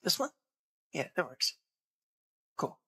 This one? Yeah, that works. Cool.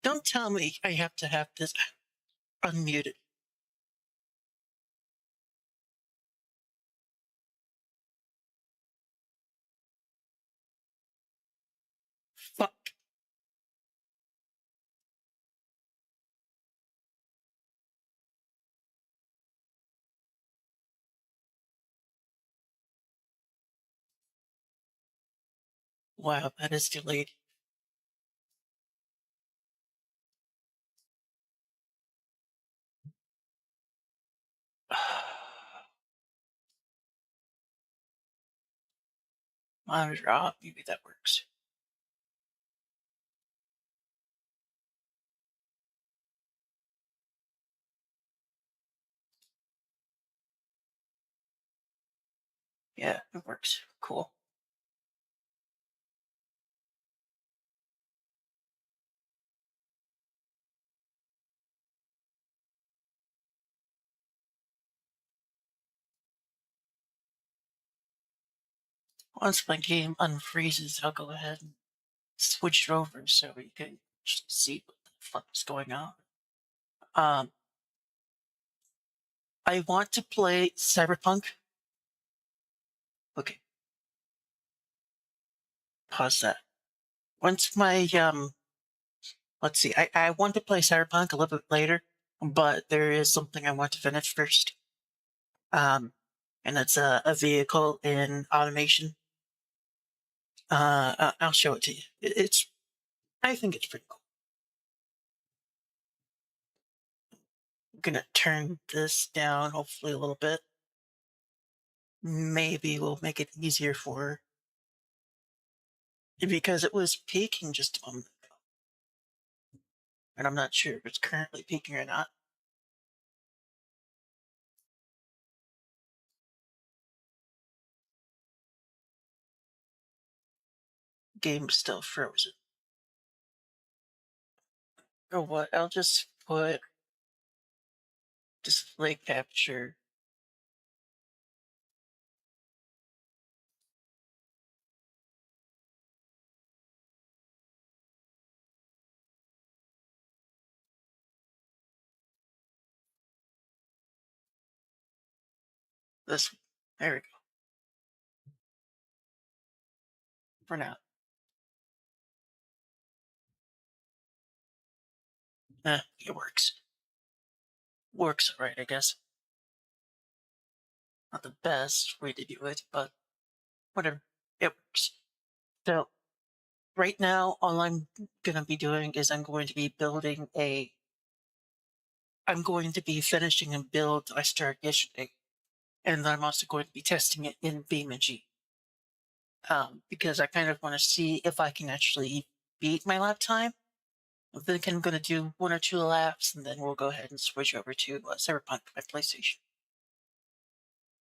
Don't tell me I have to have this unmuted. Fuck. Wow, that is delayed. Monitor off. Maybe that works. Yeah, it works. Cool. Once my game unfreezes, I'll go ahead and switch it over so we can just see what the fuck is going on. Um, I want to play Cyberpunk. Okay, pause that. Once my let's see, I want to play Cyberpunk a little bit later, but there is something I want to finish first. And that's a vehicle in automation. I'll show it to you. I think it's pretty cool. I'm gonna turn this down, hopefully a little bit. Maybe we'll make it easier for her. Because it was peaking just a moment ago. And I'm not sure if it's currently peaking or not. Game's still frozen. Or what? I'll just put display capture. This. There we go. For now. It works. Works alright, I guess. Not the best way to do it, but whatever. It works. So, right now, all I'm gonna be doing is I'm going to be finishing a build I started yesterday. And then I'm also going to be testing it in BeamNG. Because I kind of want to see if I can actually beat my lap time. I think I'm going to do 1 or 2 laps, and then we'll go ahead and switch over to Cyberpunk, my PlayStation.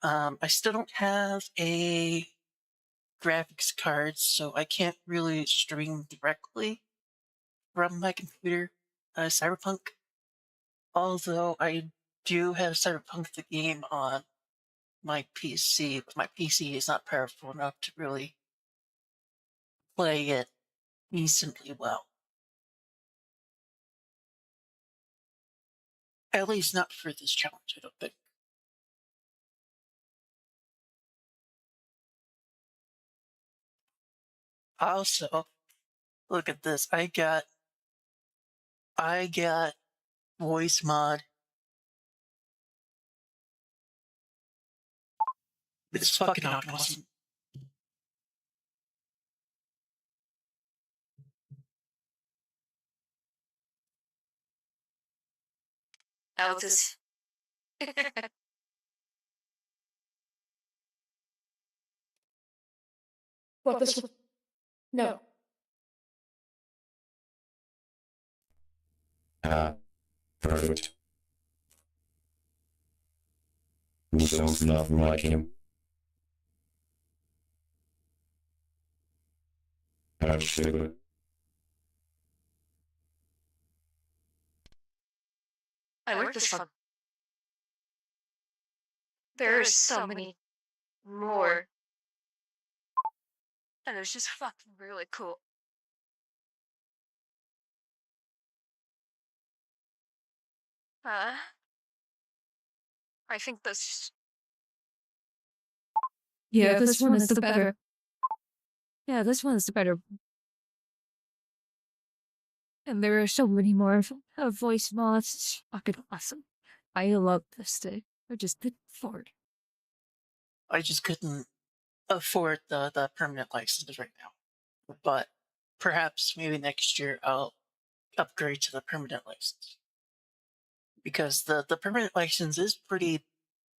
I still don't have a graphics card, so I can't really stream directly from my computer Cyberpunk. Although I do have Cyberpunk the game on my PC, but my PC is not powerful enough to really play it decently well. At least not for this challenge, I don't think. Also, look at this. I got voice mod. It's fucking awesome. Altus. What this? No. Perfect. Who sounds nothing like him? Absolutely. I like this one. There's so many more. And it's just fucking really cool. I think this. Yeah, this one is the better. Yeah, this one is the better. And there are so many more voice mods. It's fucking awesome. I love this thing. I just couldn't afford. I just couldn't afford the permanent licenses right now. But perhaps maybe next year I'll upgrade to the permanent license. Because the permanent license is pretty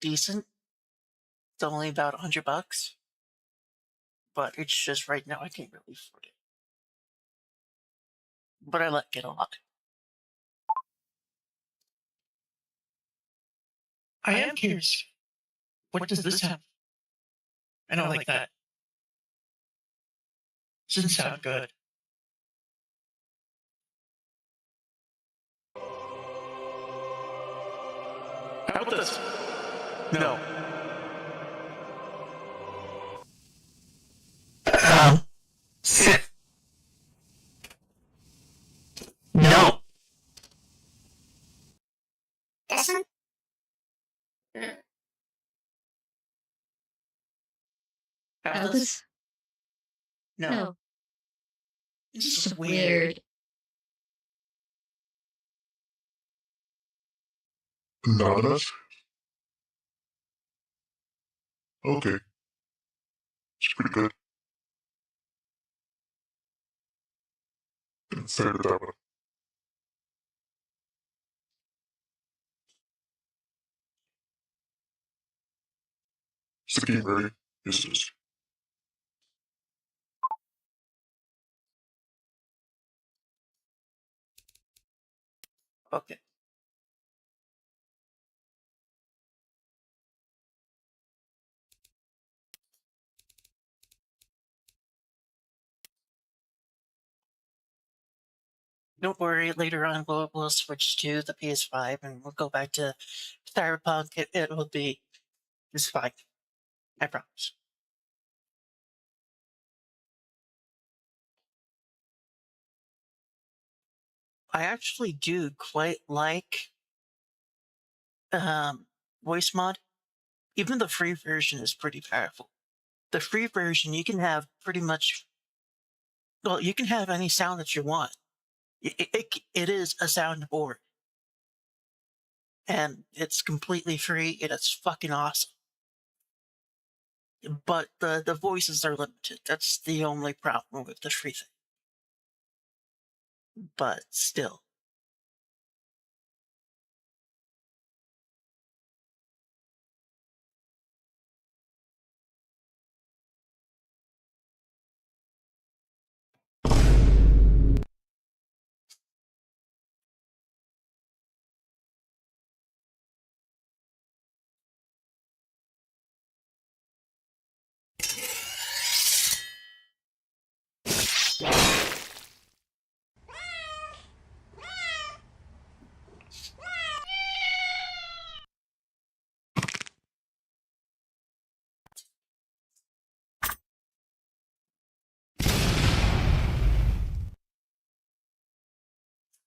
decent. It's only about $100. But it's just right now I can't really afford it. But I like it a lot. I am curious. What does this have? I don't like that. Doesn't sound good. How about this? No. Sit. No. This one? How about this? No. No. This is weird. Anonymous? Okay. It's pretty good. Fair to that one. Is the game ready? Yes, it is. Okay. Don't worry, later on we'll switch to the PS5 and we'll go back to Cyberpunk. It will be just fine. I promise. I actually do quite like voice mod. Even the free version is pretty powerful. The free version, you can have pretty much, well, you can have any sound that you want. It is a soundboard, and it's completely free, and it's fucking awesome. But the voices are limited. That's the only problem with the free thing. But still.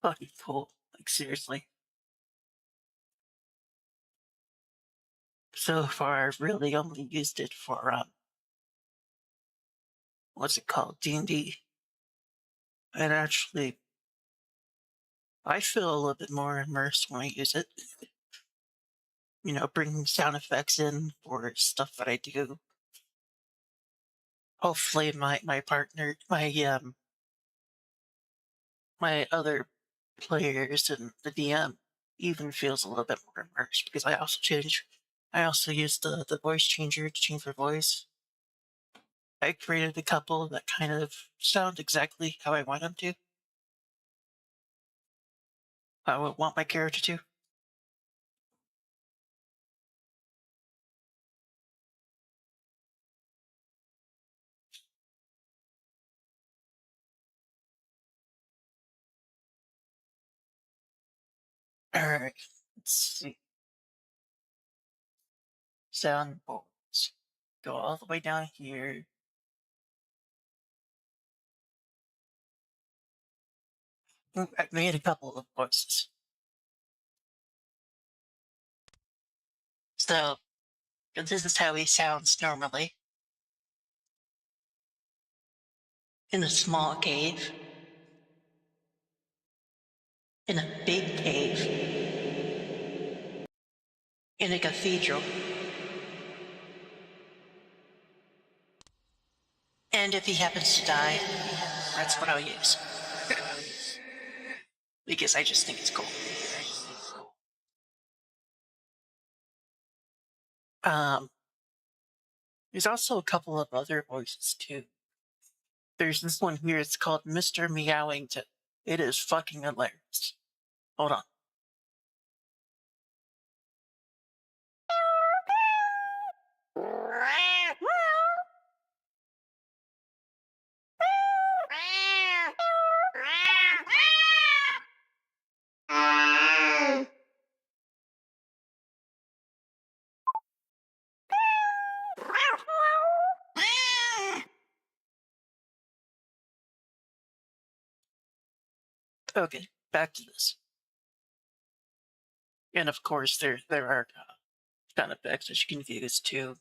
Fucking cool. Like, seriously. So far, I've really only used it for, what's it called? D&D. And actually, I feel a little bit more immersed when I use it. You know, bringing sound effects in for stuff that I do. Hopefully my partner, my other players and the DM even feels a little bit more immersed because I also use the voice changer to change their voice. I created a couple that kind of sound exactly how I want them to. I would want my character to. Alright, let's see. Soundboards. Go all the way down here. I made a couple of voices. So, this is how he sounds normally. In a small cave. In a big cave. In a cathedral. And if he happens to die, that's what I'll use. Because I just think it's cool. There's also a couple of other voices too. There's this one here, it's called Mr. Meowington. It is fucking hilarious. Hold on. Okay, back to this. And of course, there are sound effects that you can use too,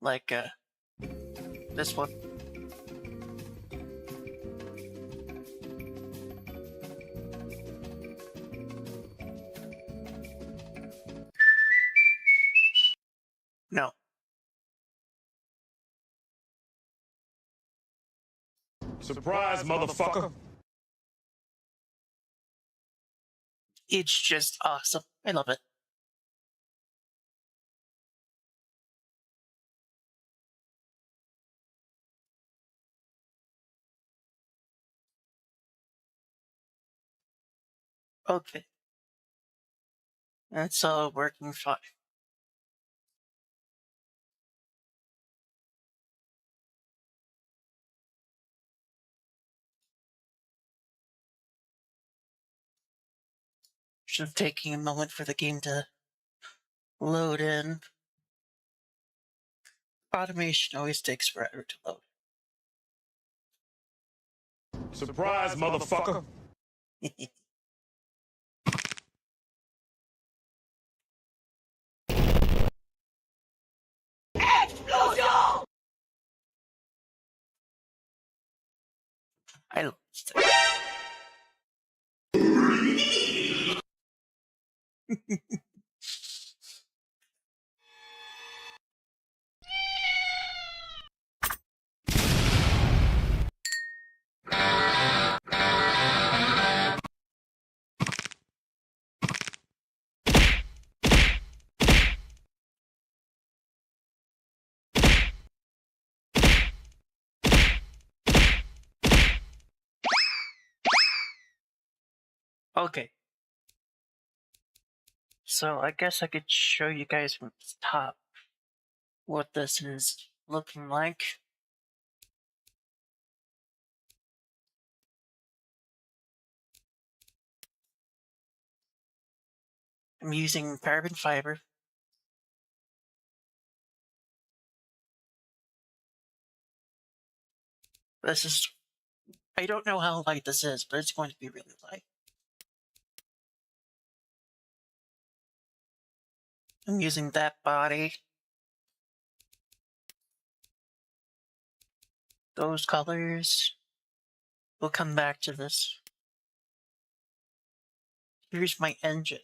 like this one. No, Surprise, motherfucker! it's just awesome. I love it. Okay, that's all working fine. Just taking a moment for the game to load in. Automation always takes forever to load. Surprise, motherfucker. I love this. Okay. So I guess I could show you guys from the top what this is looking like. I'm using carbon fiber. This is, I don't know how light this is, but it's going to be really light. I'm using that body. Those colors. We'll come back to this. Here's my engine.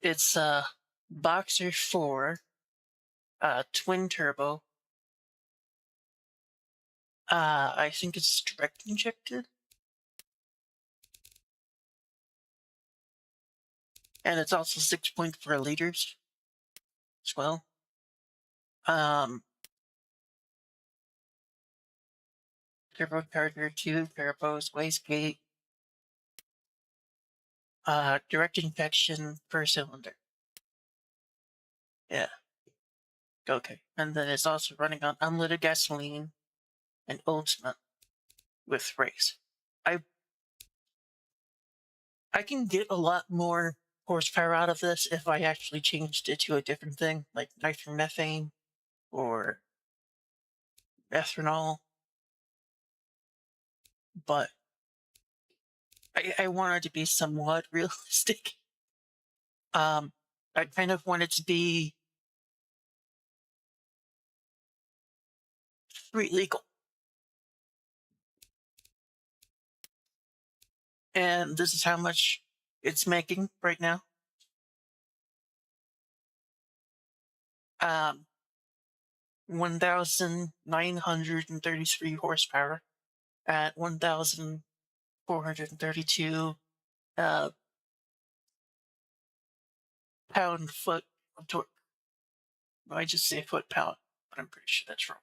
It's a Boxer 4, twin turbo. I think it's direct injected. And it's also 6.4 liters as well. Turbocharger, 2 turbos, wastegate, direct injection per cylinder. Yeah. Okay. And then it's also running on unleaded gasoline and ultimate with race. I can get a lot more horsepower out of this if I actually changed it to a different thing, like nitromethane or ethanol. But I want it to be somewhat realistic. I kind of want it to be street legal. And this is how much it's making right now. 1,933 horsepower at 1,432 pound-foot of torque. I just say foot-pound, but I'm pretty sure that's wrong.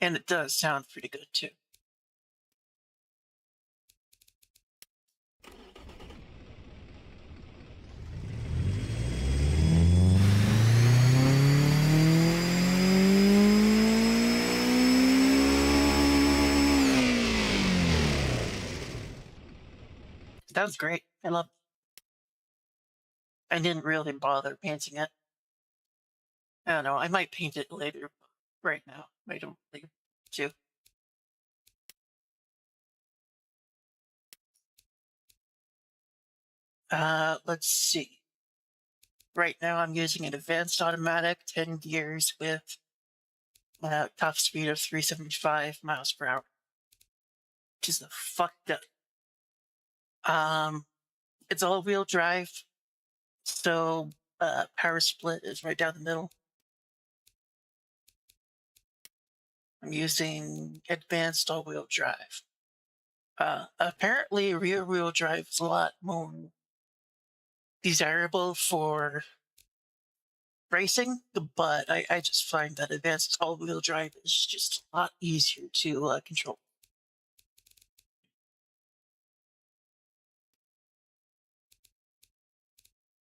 And it does sound pretty good, too. Sounds great. I love it. I didn't really bother painting it. I don't know. I might paint it later, but right now, I don't think to. Let's see. Right now, I'm using an advanced automatic, 10 gears with top speed of 375 miles per hour, which is the fucked up. It's all-wheel drive, so power split is right down the middle. I'm using advanced all-wheel drive. Apparently, rear-wheel drive is a lot more desirable for racing, but I just find that advanced all-wheel drive is just a lot easier to control.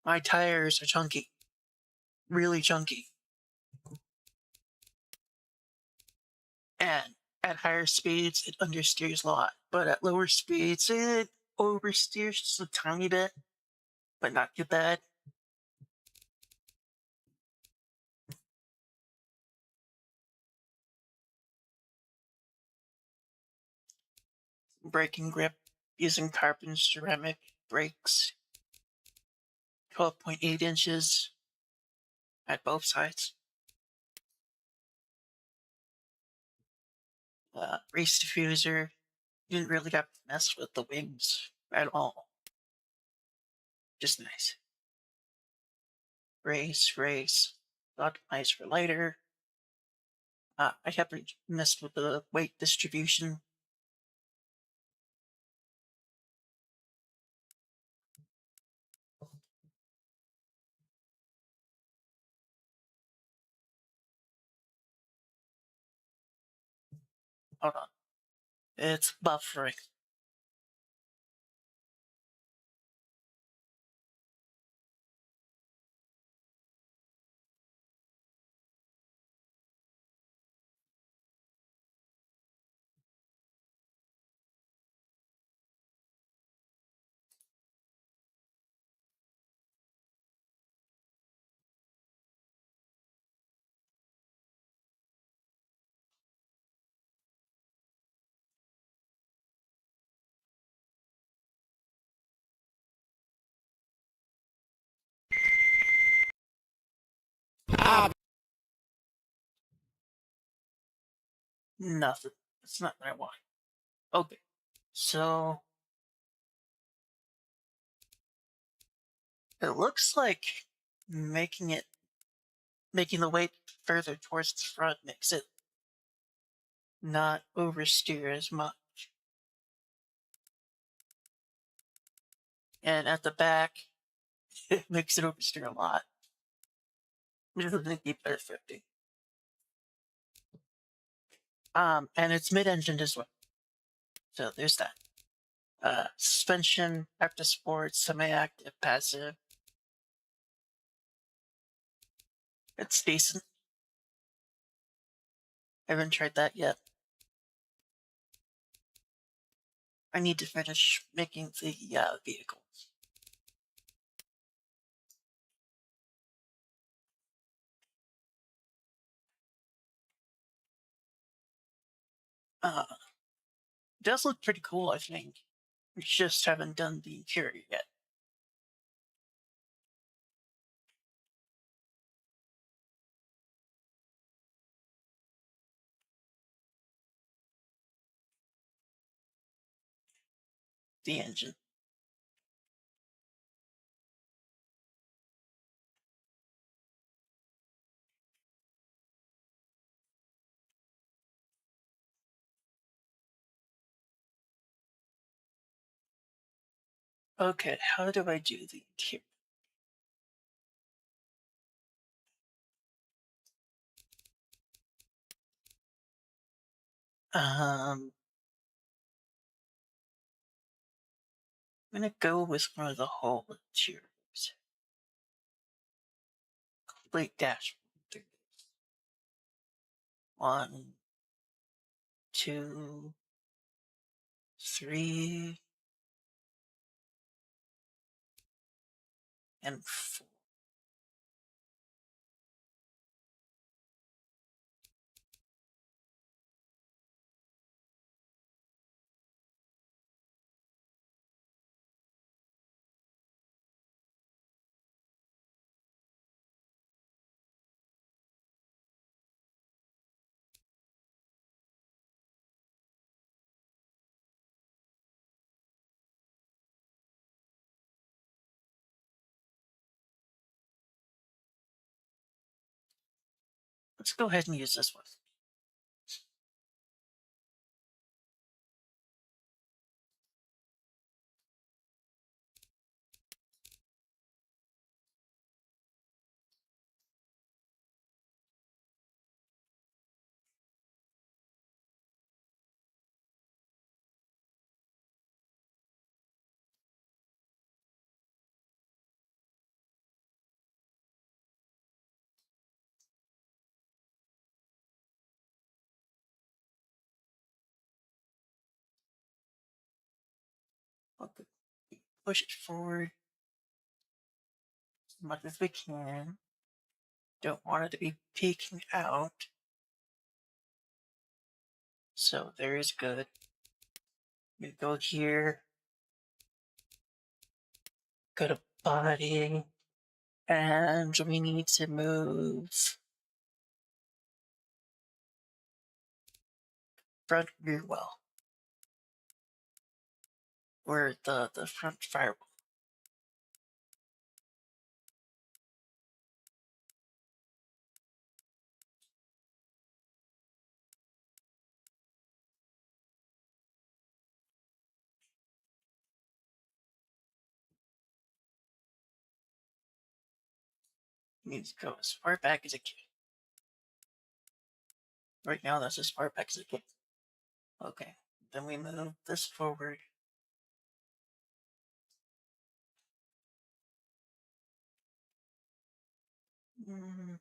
My tires are chunky, really chunky, and at higher speeds it understeers a lot, but at lower speeds it oversteers just a tiny bit, but not too bad. Braking grip using carbon ceramic brakes, 12.8 inches at both sides. Race diffuser, didn't really have to mess with the wings at all. Just nice. Race. Optimized for lighter. I haven't messed with the weight distribution. Hold on. It's buffering. Nothing. That's not what I want. Okay. So it looks like making the weight further towards the front makes it not oversteer as much. And at the back, it makes it oversteer a lot. I'm just gonna keep it at 50. And it's mid-engine as well. So there's that. Suspension, active sport, semi-active, passive. It's decent. I haven't tried that yet. I need to finish making the vehicles. It does look pretty cool, I think. We just haven't done the interior yet. The engine. Okay, how do I do the interior? I'm gonna go with one of the whole interiors. Complete dashboard. There it is. 1, 2, 3, and 4. Let's go ahead and use this one. Okay. Push it forward as much as we can. Don't want it to be peeking out. So there's good. We go here. Go to body. And we need to move front rear well. Or the front firewall. Needs to go as far back as it can. Right now, that's as far back as it can. Okay, then we move this forward. Mm.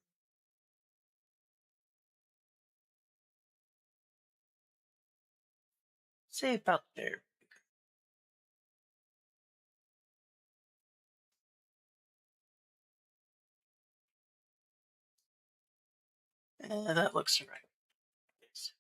Say about there. That looks right. Yes.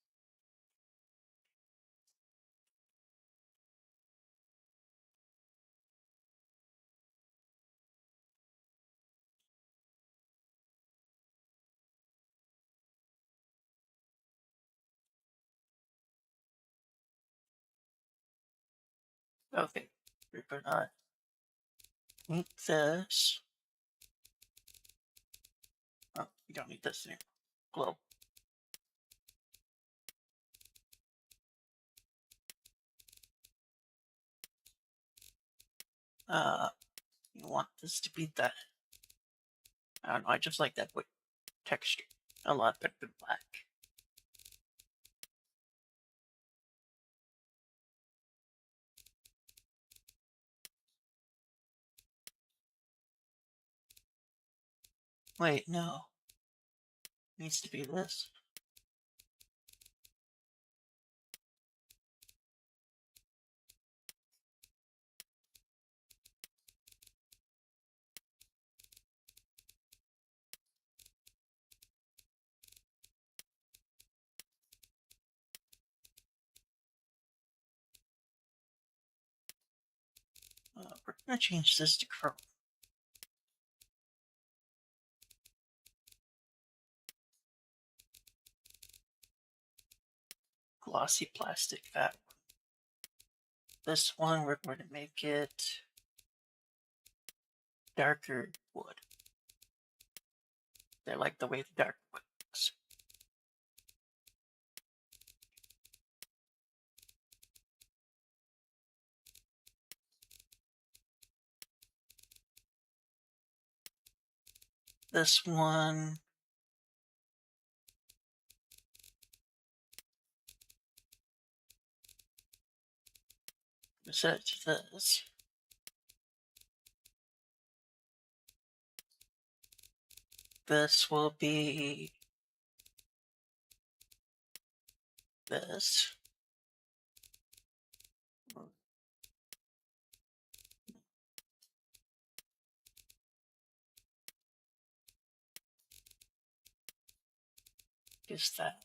Okay, we're gonna need this. Oh, we don't need this anymore. Globe. You want this to be that. I don't know, I just like that with texture a lot better than black. Wait, no. Needs to be this. We're gonna change this to chrome. Glossy plastic, that one. This one, we're going to make it darker wood. I like the way the dark wood looks. This one, set it to this. This will be this. Just that.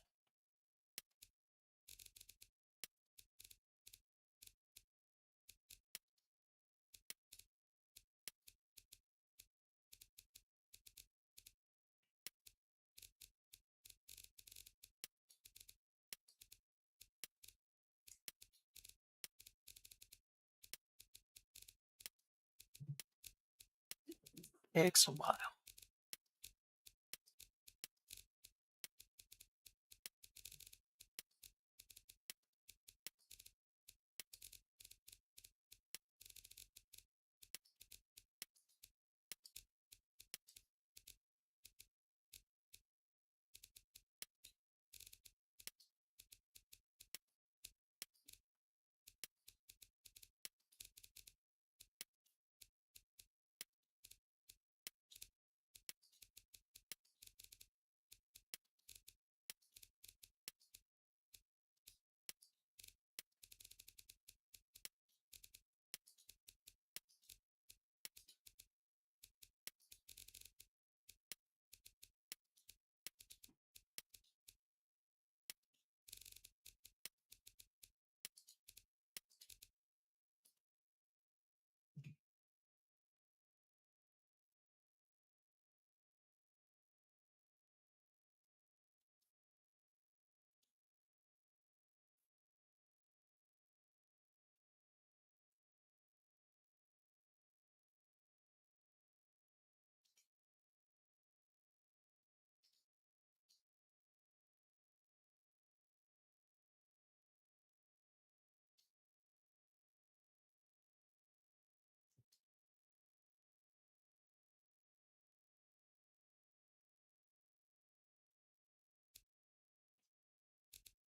Takes a while.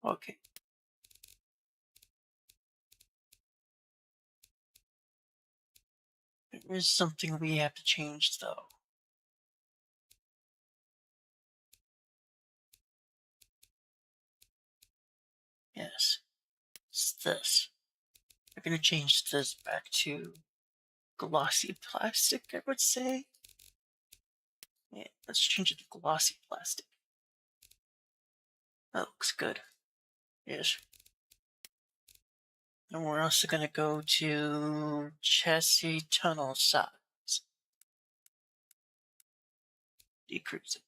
Okay. There is something we have to change, though. Yes, it's this. We're gonna change this back to glossy plastic, I would say. Yeah, let's change it to glossy plastic. That looks good. Yes. And we're also gonna go to chassis tunnel size. Decrease it.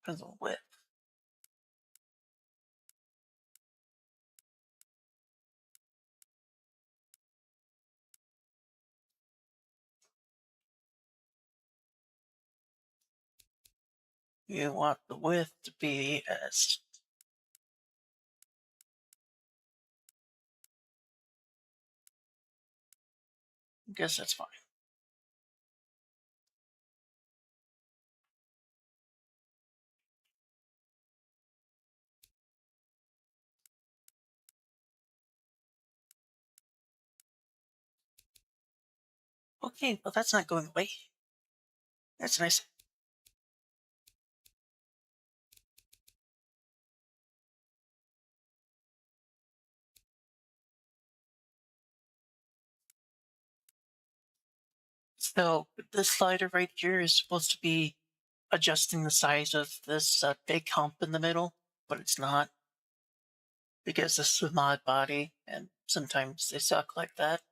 For the width. You want the width to be as I guess that's fine. Okay, well that's not going away. That's nice. So this slider right here is supposed to be adjusting the size of this big hump in the middle, but it's not because this is a mod body, and sometimes they suck like that.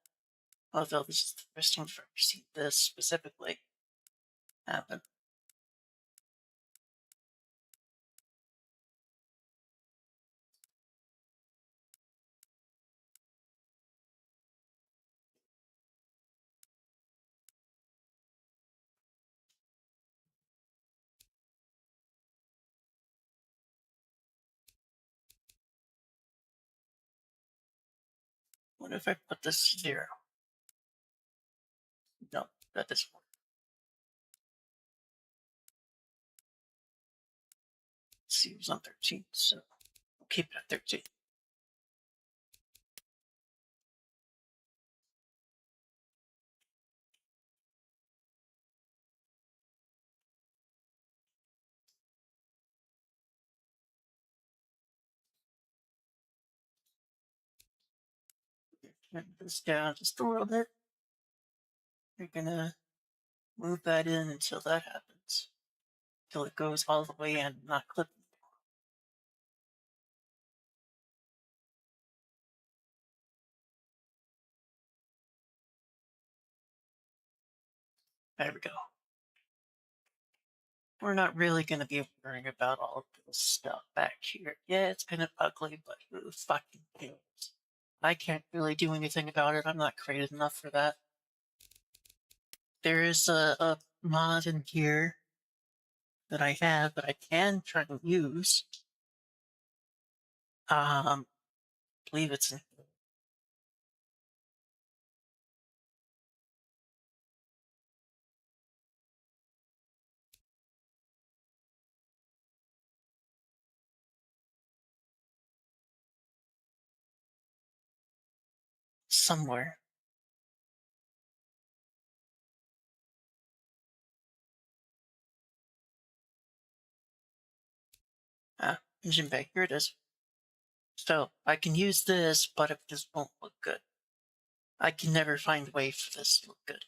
Although this is the first time I've ever seen this specifically happen. What if I put this 0? No, that doesn't work. Let's see, it was on 13, so we'll keep it at 13. Turn this down just a little bit. You're gonna move that in until that happens. Until it goes all the way in, not clipping. There we go. We're not really going to be worrying about all of this stuff back here. Yeah, it's kind of ugly, but who fucking cares? I can't really do anything about it. I'm not creative enough for that. There is a mod in here that I have that I can try to use. I believe it's in somewhere. Engine bay. Here it is. So I can use this, but if this won't look good, I can never find a way for this to look good.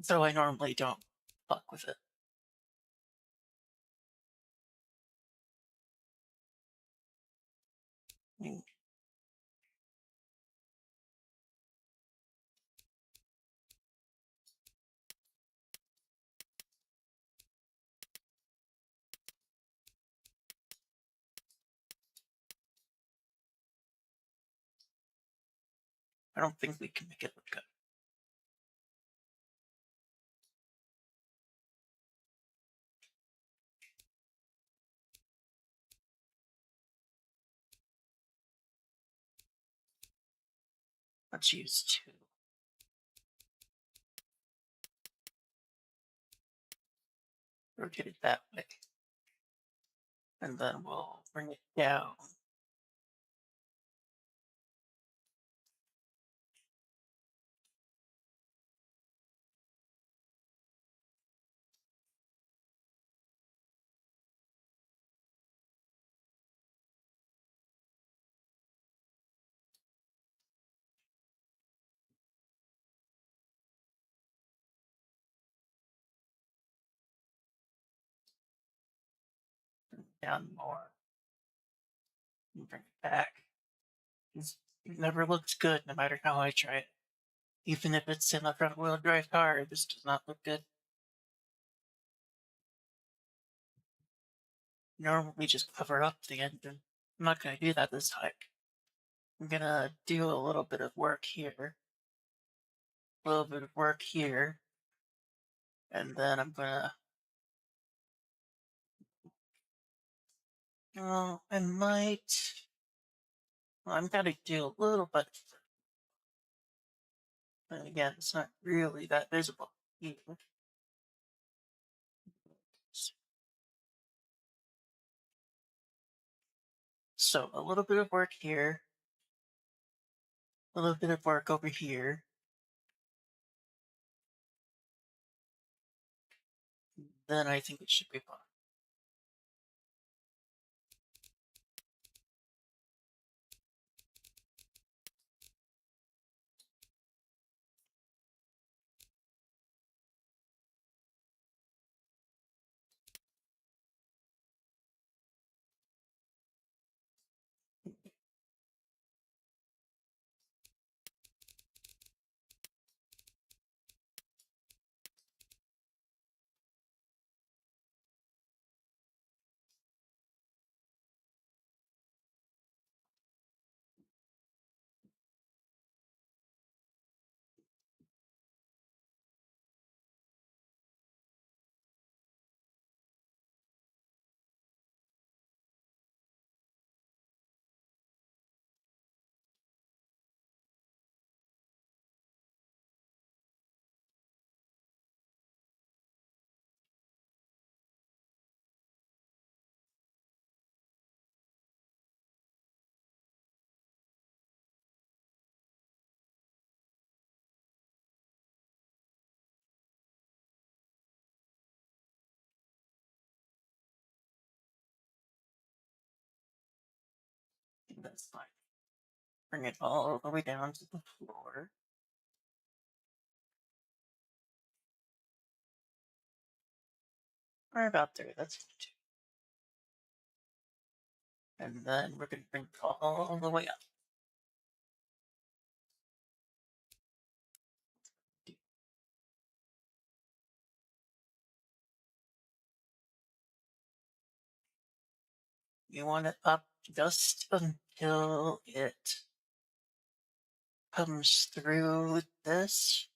Though I normally don't fuck with it. I mean, I don't think we can make it look good. Let's use 2. rotate it that way. And then we'll bring it down. Down more. And bring it back. It never looks good no matter how I try it. Even if it's in a front wheel drive car, this does not look good. Normally just cover up the engine. I'm not gonna do that this time. I'm gonna do a little bit of work here. A little bit of work here. And then I'm gonna... Oh, I might... Well, I'm gonna do a little bit... But again, it's not really that visible either. So, a little bit of work here. A little bit of work over here. Then I think it should be fine. That's fine. Bring it all the way down to the floor. Or about there, that's fine too. And then we're gonna bring it all the way up. You want it up just until it comes through this.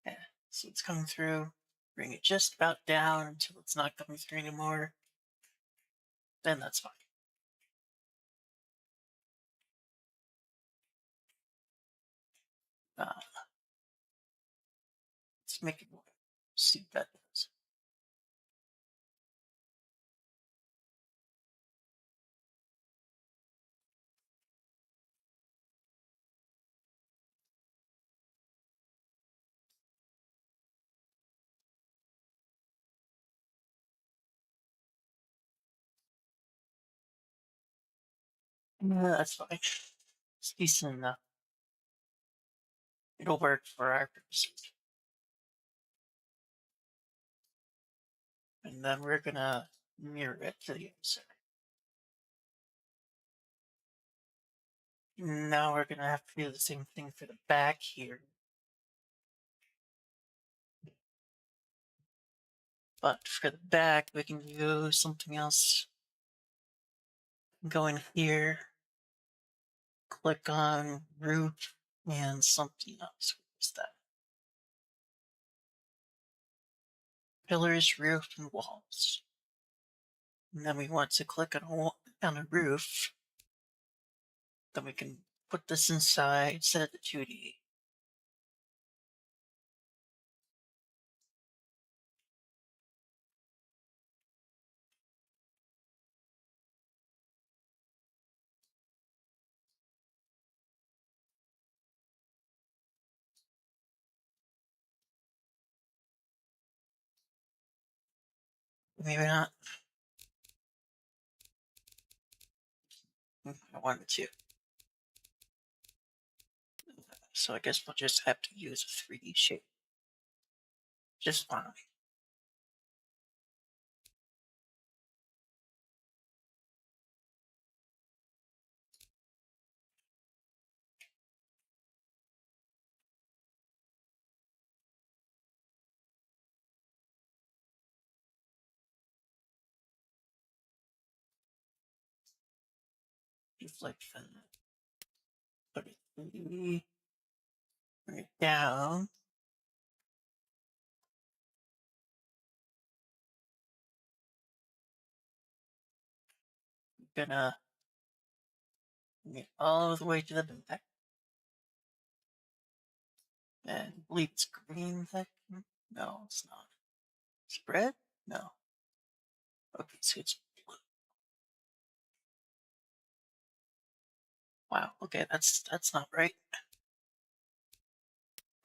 Yeah, so it's coming through. Bring it just about down until it's not coming through anymore. Then that's fine. Uh, let's make it work. See what that does. Yeah, that's fine. It's decent enough. It'll work for our purposes. And then we're gonna mirror it to the other side. Now we're gonna have to do the same thing for the back here. But for the back, we can do something else. Go in here, click on roof and something else. What's that? Pillars, roof, and walls. And then we want to click on a roof. Then we can put this inside, set it to 2D. Maybe not. I wanted to. So I guess we'll just have to use a 3D shape. Just fine. Just like that. Put it 3D. Bring it down. Gonna bring it all the way to the back. And believe it's green that no, it's not. Spread? No. Okay, so it's blue. Wow, okay, that's not right.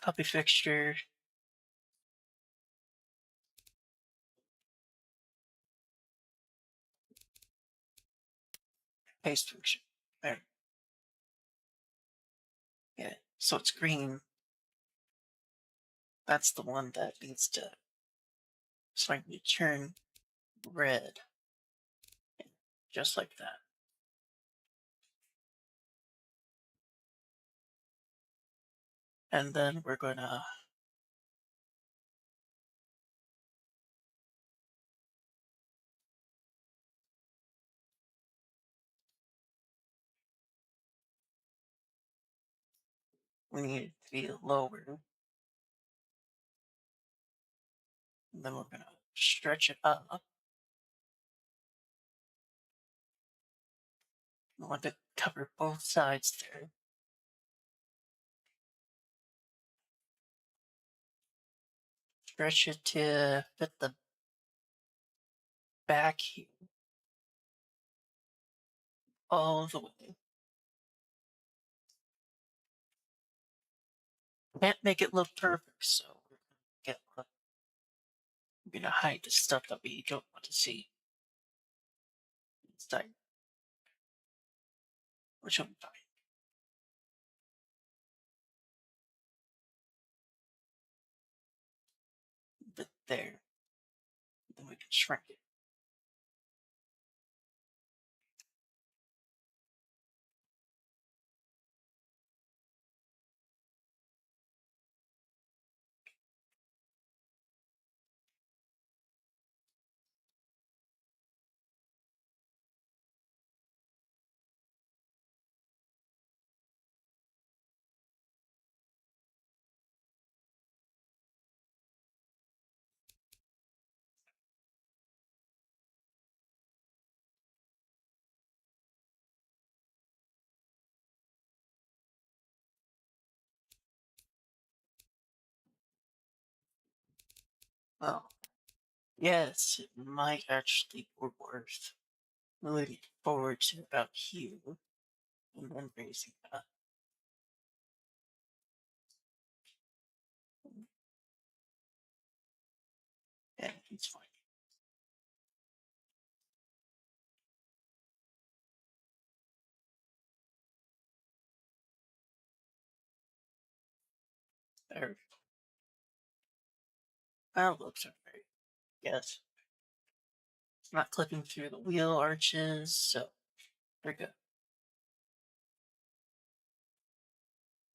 Copy fixture. Paste fixture. There. Yeah, so it's green. That's the one that needs to slightly turn red. Just like that. And then we're gonna we need it to be lower. And then we're gonna stretch it up. We want to cover both sides there. Stretch it to fit the back here all the way. Can't make it look perfect, so we're gonna hide the stuff that we don't want to see inside, which will be fine. But there, then we can shrink it. Well, yes, it might actually be worth moving forward to about here and then raising it up. Yeah, it's fine. There. That looks alright. Yes. It's not clipping through the wheel arches, so we're good.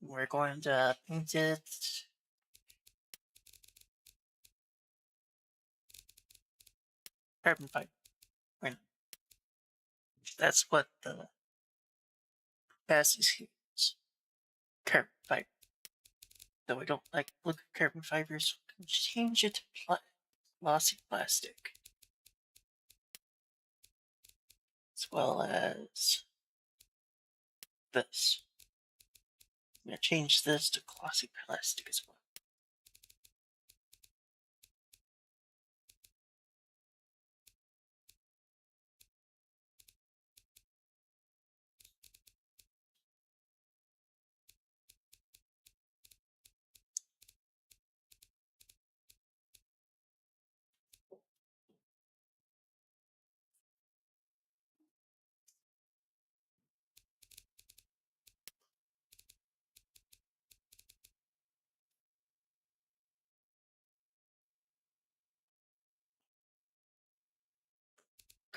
We're going to paint it carbon fiber. Right. That's what the passes here is. Carbon fiber. Though I don't like look at carbon fibers, we can change it to glossy plastic. As well as this. I'm gonna change this to glossy plastic as well.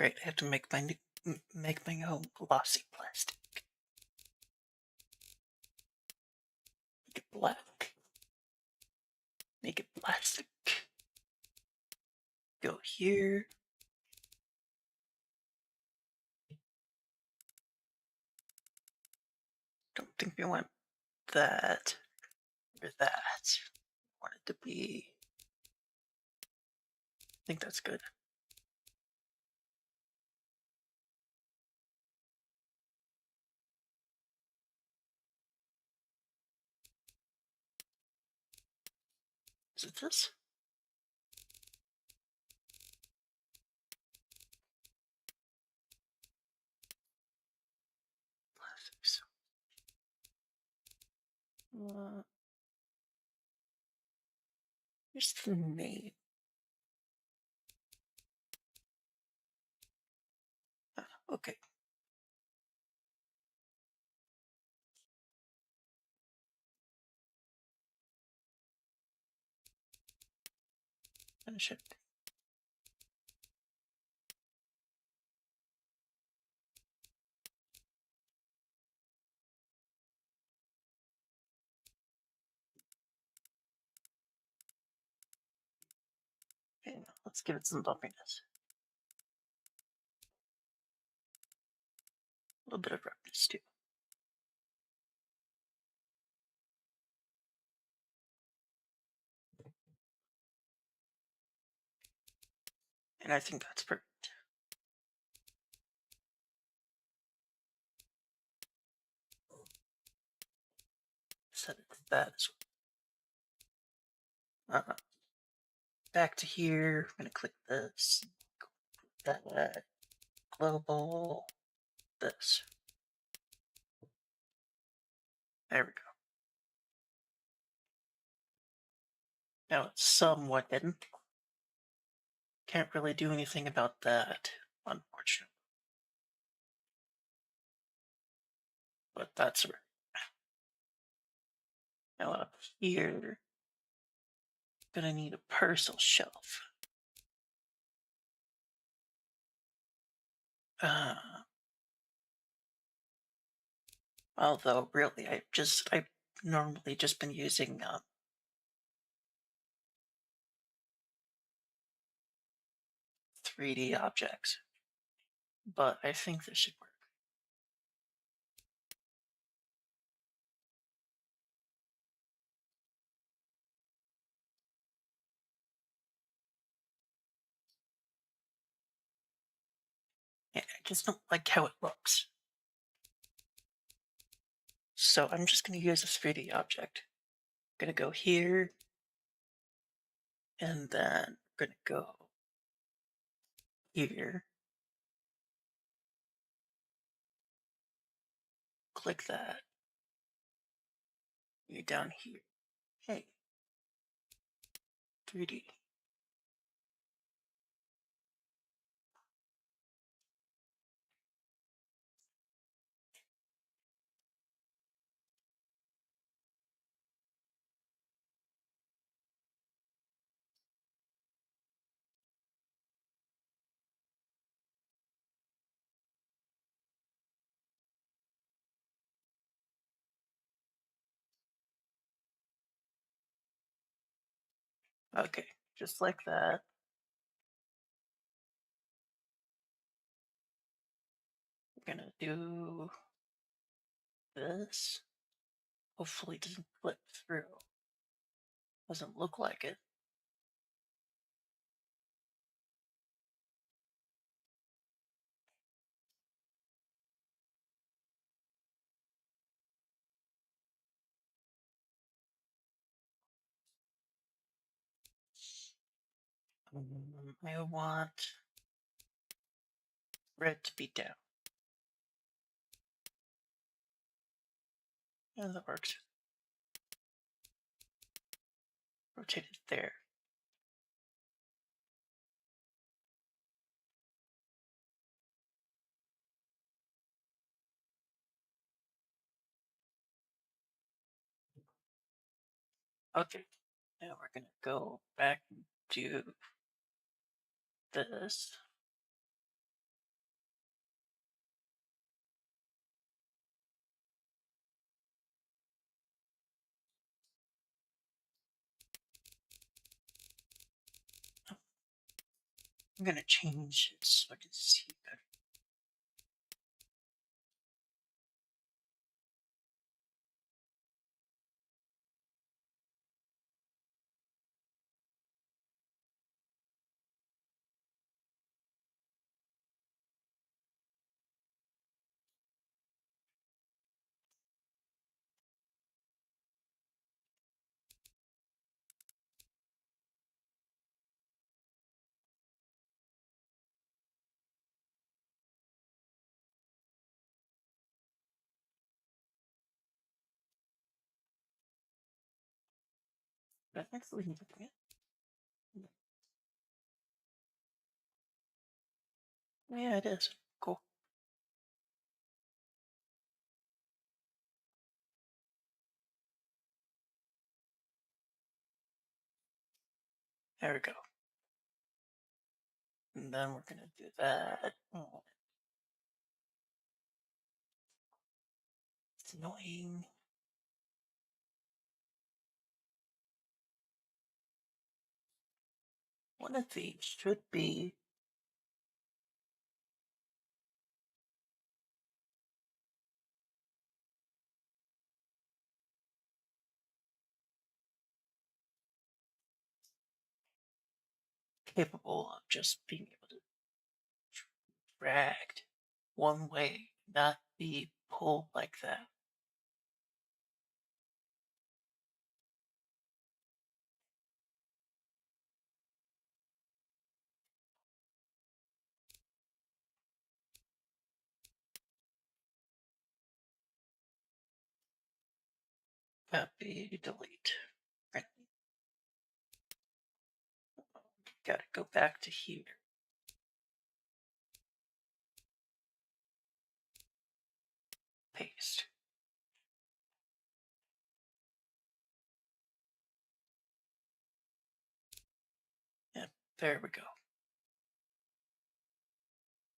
Great, I have to make my own glossy plastic. Make it black. Make it plastic. Go here. Don't think we want that or that. Want it to be. I think that's good. Is it this? Plastics. Here's the name. Okay. Finish it. Okay, now let's give it some bumpiness. A little bit of roughness too. And I think that's perfect. Set it to that as well. Back to here. I'm gonna click this. That. Global. This. There we go. Now it's somewhat hidden. Can't really do anything about that, unfortunately. But that's right. Now up here, gonna need a parcel shelf. Although really, I've normally just been using 3D objects, but I think this should work. Yeah, I just don't like how it looks. So I'm just going to use a 3D object. I'm going to go here, and then I'm going to go here. Click that. You're down here. Hey, 3D. Okay, just like that. We're gonna do this. Hopefully it doesn't flip through. Doesn't look like it. I want red to be down. Yeah, that works. Rotate it there. Okay, now we're gonna go back and do this. I'm gonna change it so I can see better. That's actually looking it. Yeah, it is. Cool. There we go. And then we're gonna do that. Oh, it's annoying. One of these should be capable of just being able to dragged one way, not be pulled like that. Copy, delete. Right. Gotta go back to here. Paste. Yep, there we go.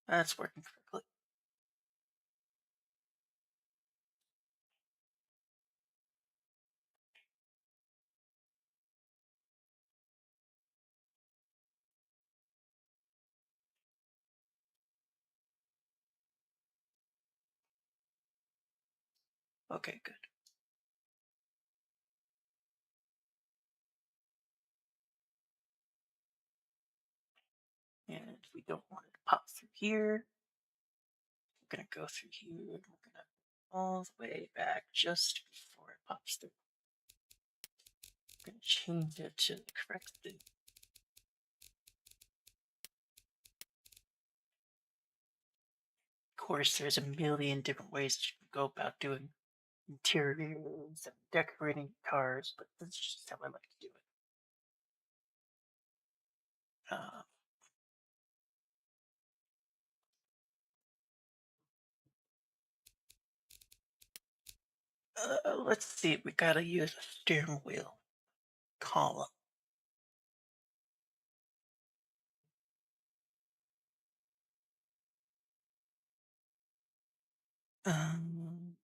That's working correctly. Okay, good. And we don't want it to pop through here. We're gonna go through here and we're gonna all the way back just before it pops through. We're gonna change it to the correct thing. Of course, there's a million different ways that you can go about doing interiors and decorating cars, but that's just how I like to do it. Uh, let's see, we gotta use a steering wheel column. Um,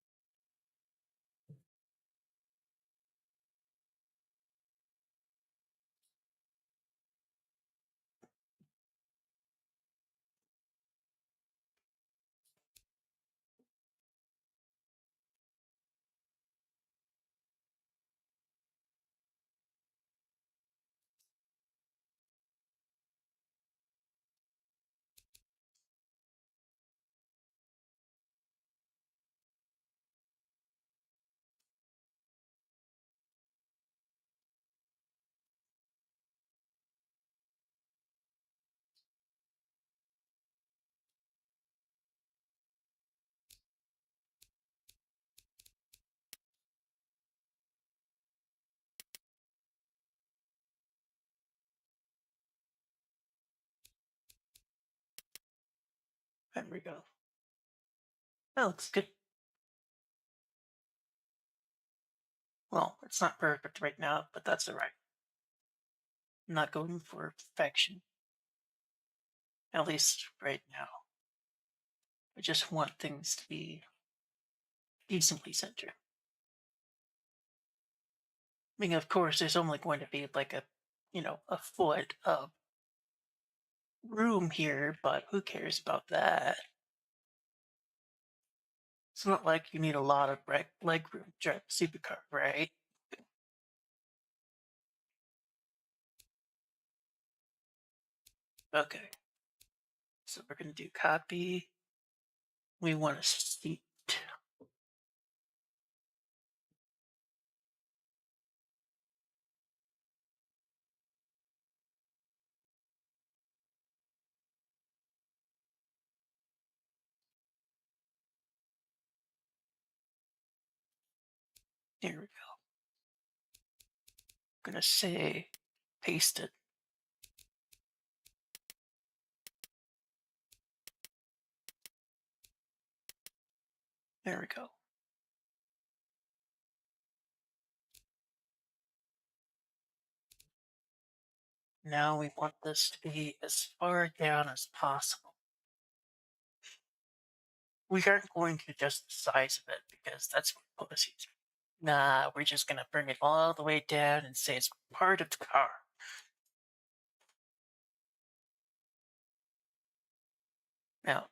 there we go. That looks good. Well, it's not perfect right now, but that's alright. I'm not going for perfection, at least right now. I just want things to be decently centered. I mean, of course, there's only going to be like a foot of room here, but who cares about that? It's not like you need a lot of leg room to drive a supercar, right? Okay. So we're gonna do copy. We want a seat. Here we go. I'm gonna say paste it. There we go. Now we want this to be as far down as possible. We aren't going to adjust the size of it because that's what pussies are. Nah, we're just gonna bring it all the way down and say it's part of the car. Now,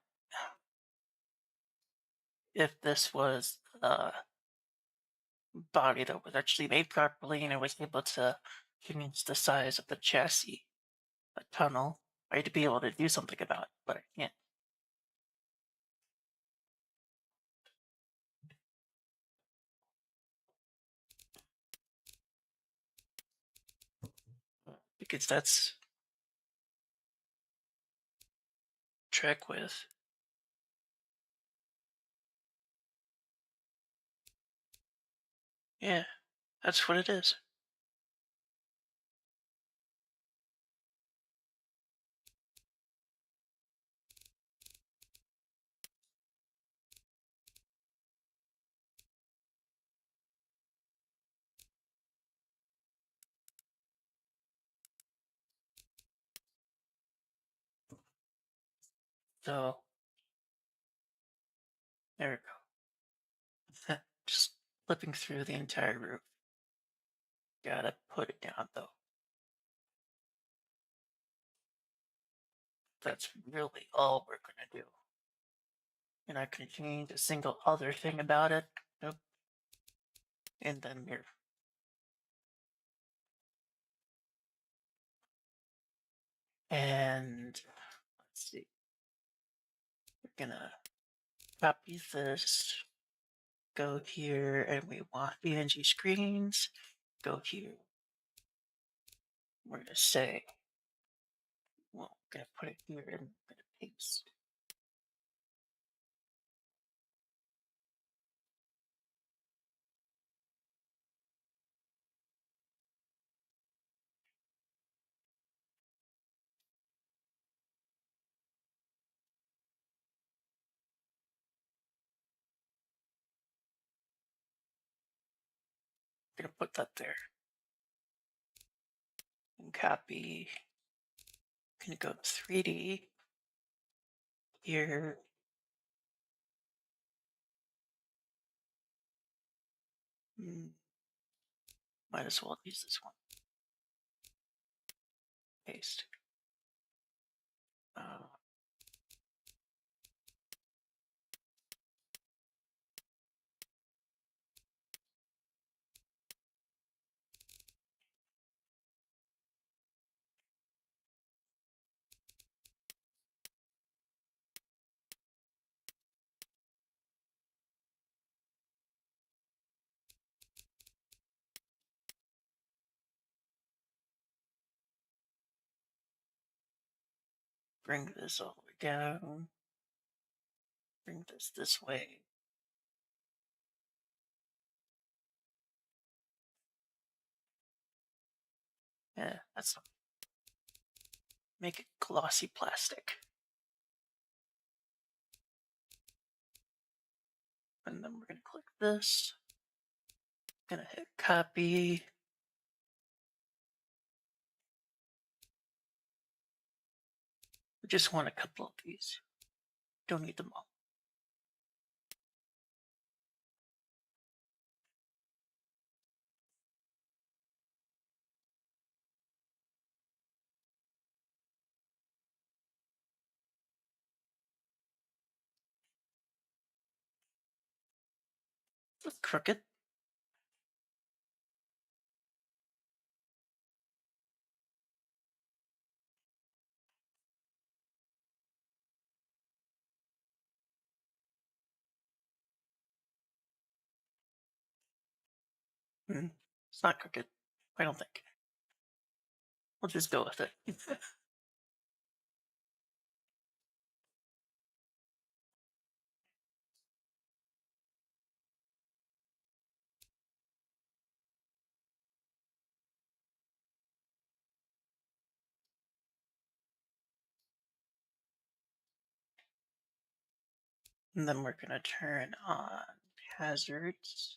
if this was a body that was actually made properly and I was able to change the size of the chassis, a tunnel, I'd be able to do something about it, but I can't. Because that's track width. Yeah, that's what it is. So, there we go. Just flipping through the entire roof. Gotta put it down though. That's really all we're gonna do. You're not gonna change a single other thing about it. Nope. And then mirror. And let's see. We're gonna copy this. Go here, and we want PNG screens. Go here. We're gonna say, well, I'm gonna put it here and I'm gonna paste. I'm gonna put that there. And copy. Gonna go to 3D. Here. Might as well use this one. Paste. Bring this all the way down. Bring this way. Yeah, that's make it glossy plastic. And then we're gonna click this. Gonna hit copy. We just want a couple of these. Don't need them all. That's crooked. It's not crooked. I don't think. We'll just go with it. And then we're gonna turn on hazards.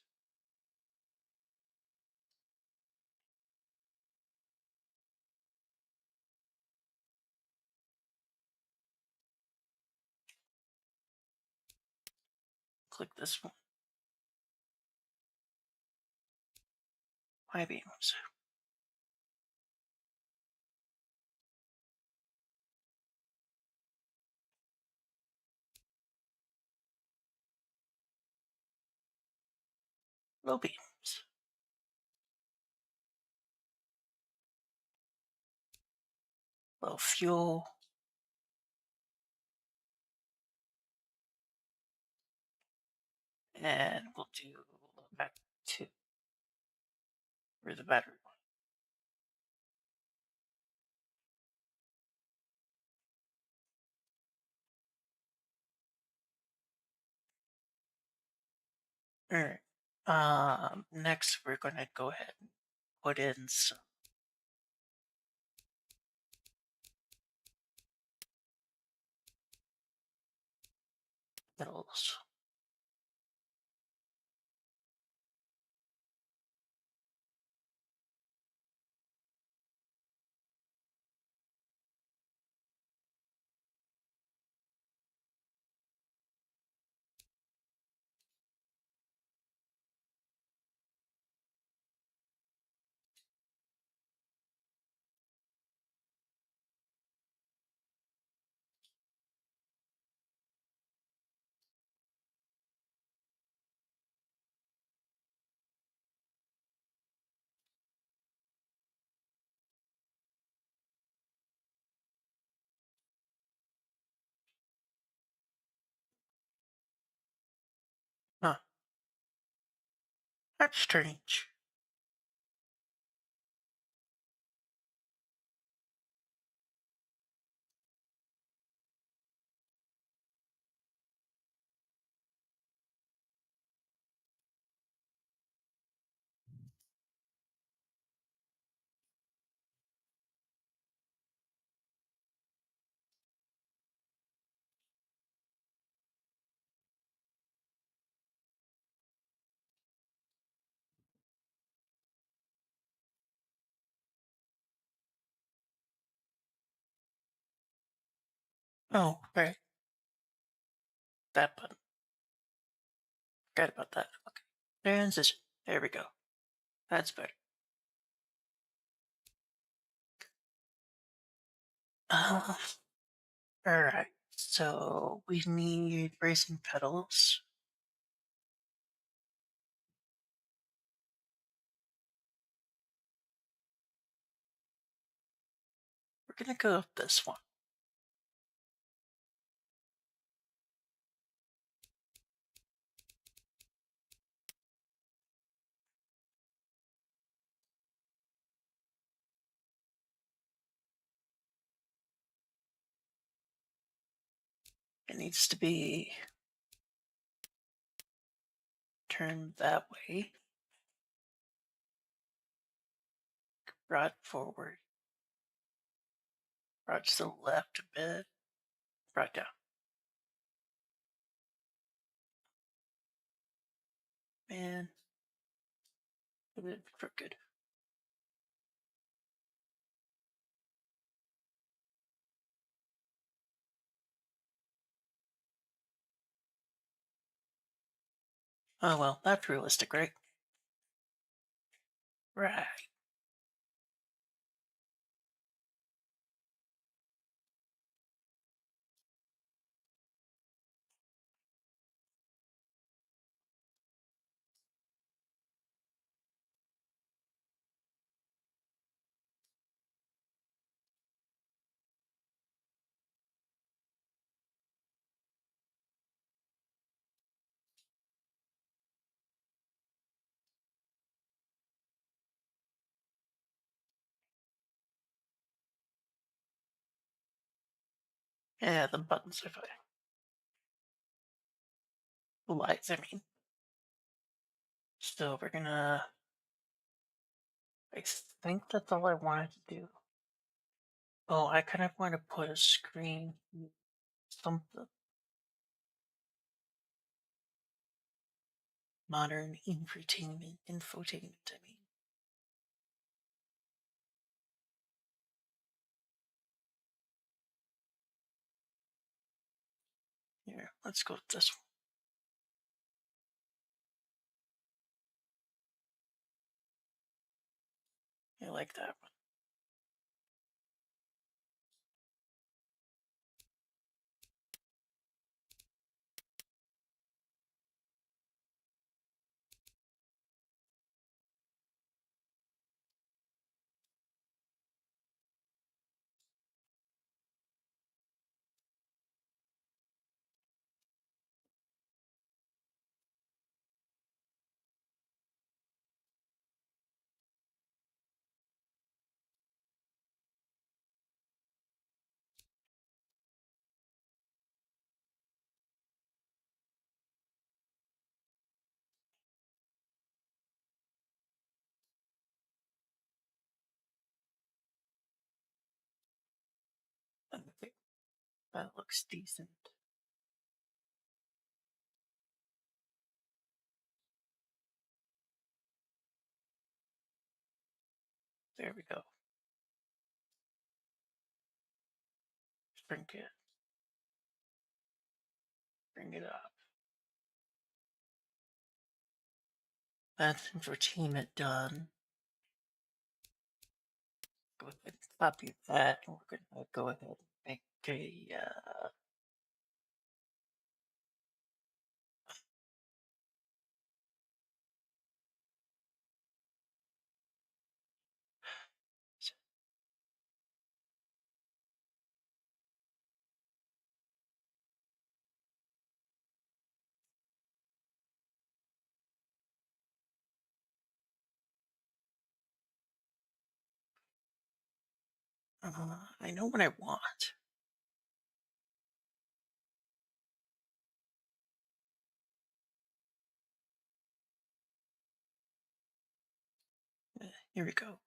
Click this one. I-beams. Low beams. Low fuel. And we'll do back to where the battery one. Alright. Next we're gonna go ahead and put in some metals. Huh. That's strange. Oh, right. That button. Forgot about that. Okay. Transition. There we go. That's better. Uh, Alright. So we need racing pedals. We're gonna go with this one. It needs to be turned that way. Brought forward. Brought to the left a bit. Brought down. Man. A bit crooked. Oh well, that's realistic, right? Right. Yeah, the buttons are fine. The lights, I mean. So we're gonna. I think that's all I wanted to do. Oh, I kind of want to put a screen, something modern infotainment. I mean. Here, let's go with this one. I like that one. I think that looks decent. There we go. Shrink it. Bring it up. That's infotainment done. Go ahead and copy that, and we're gonna go ahead and make a I know what I want. Here we go.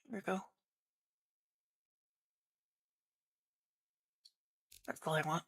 Here we go. That's all I want.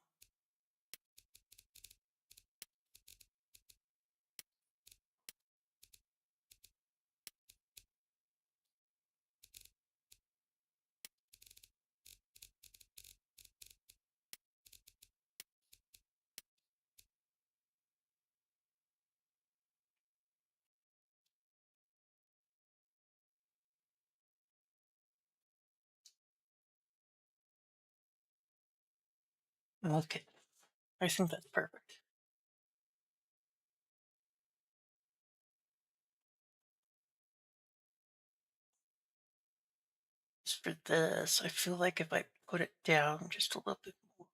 Okay. I think that's perfect. As for this, I feel like if I put it down just a little bit more,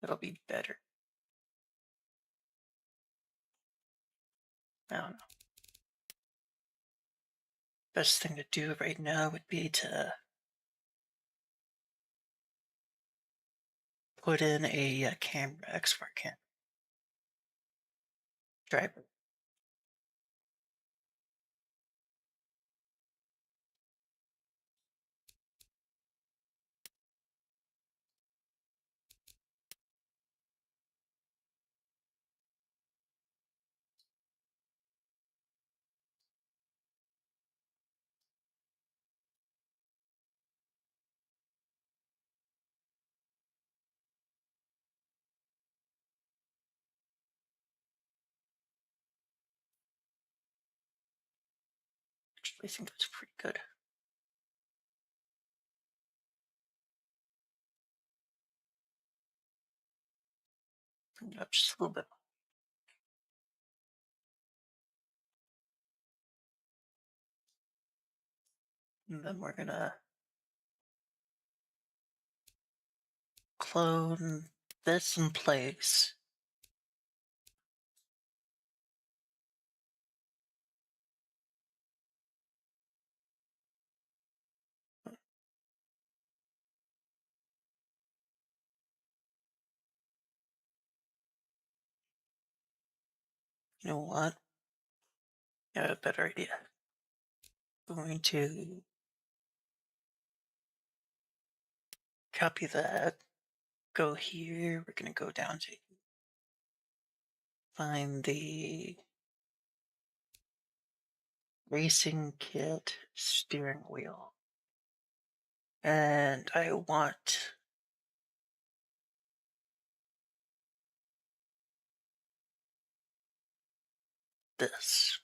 it'll be better. I don't know. Best thing to do right now would be to put in a camera, XR camera driver. Actually, I think that's pretty good. Up just a little bit. And then we're gonna clone this in place. You know what? I have a better idea. Going to copy that, go here. We're gonna go down to find the racing kit steering wheel. And I want this.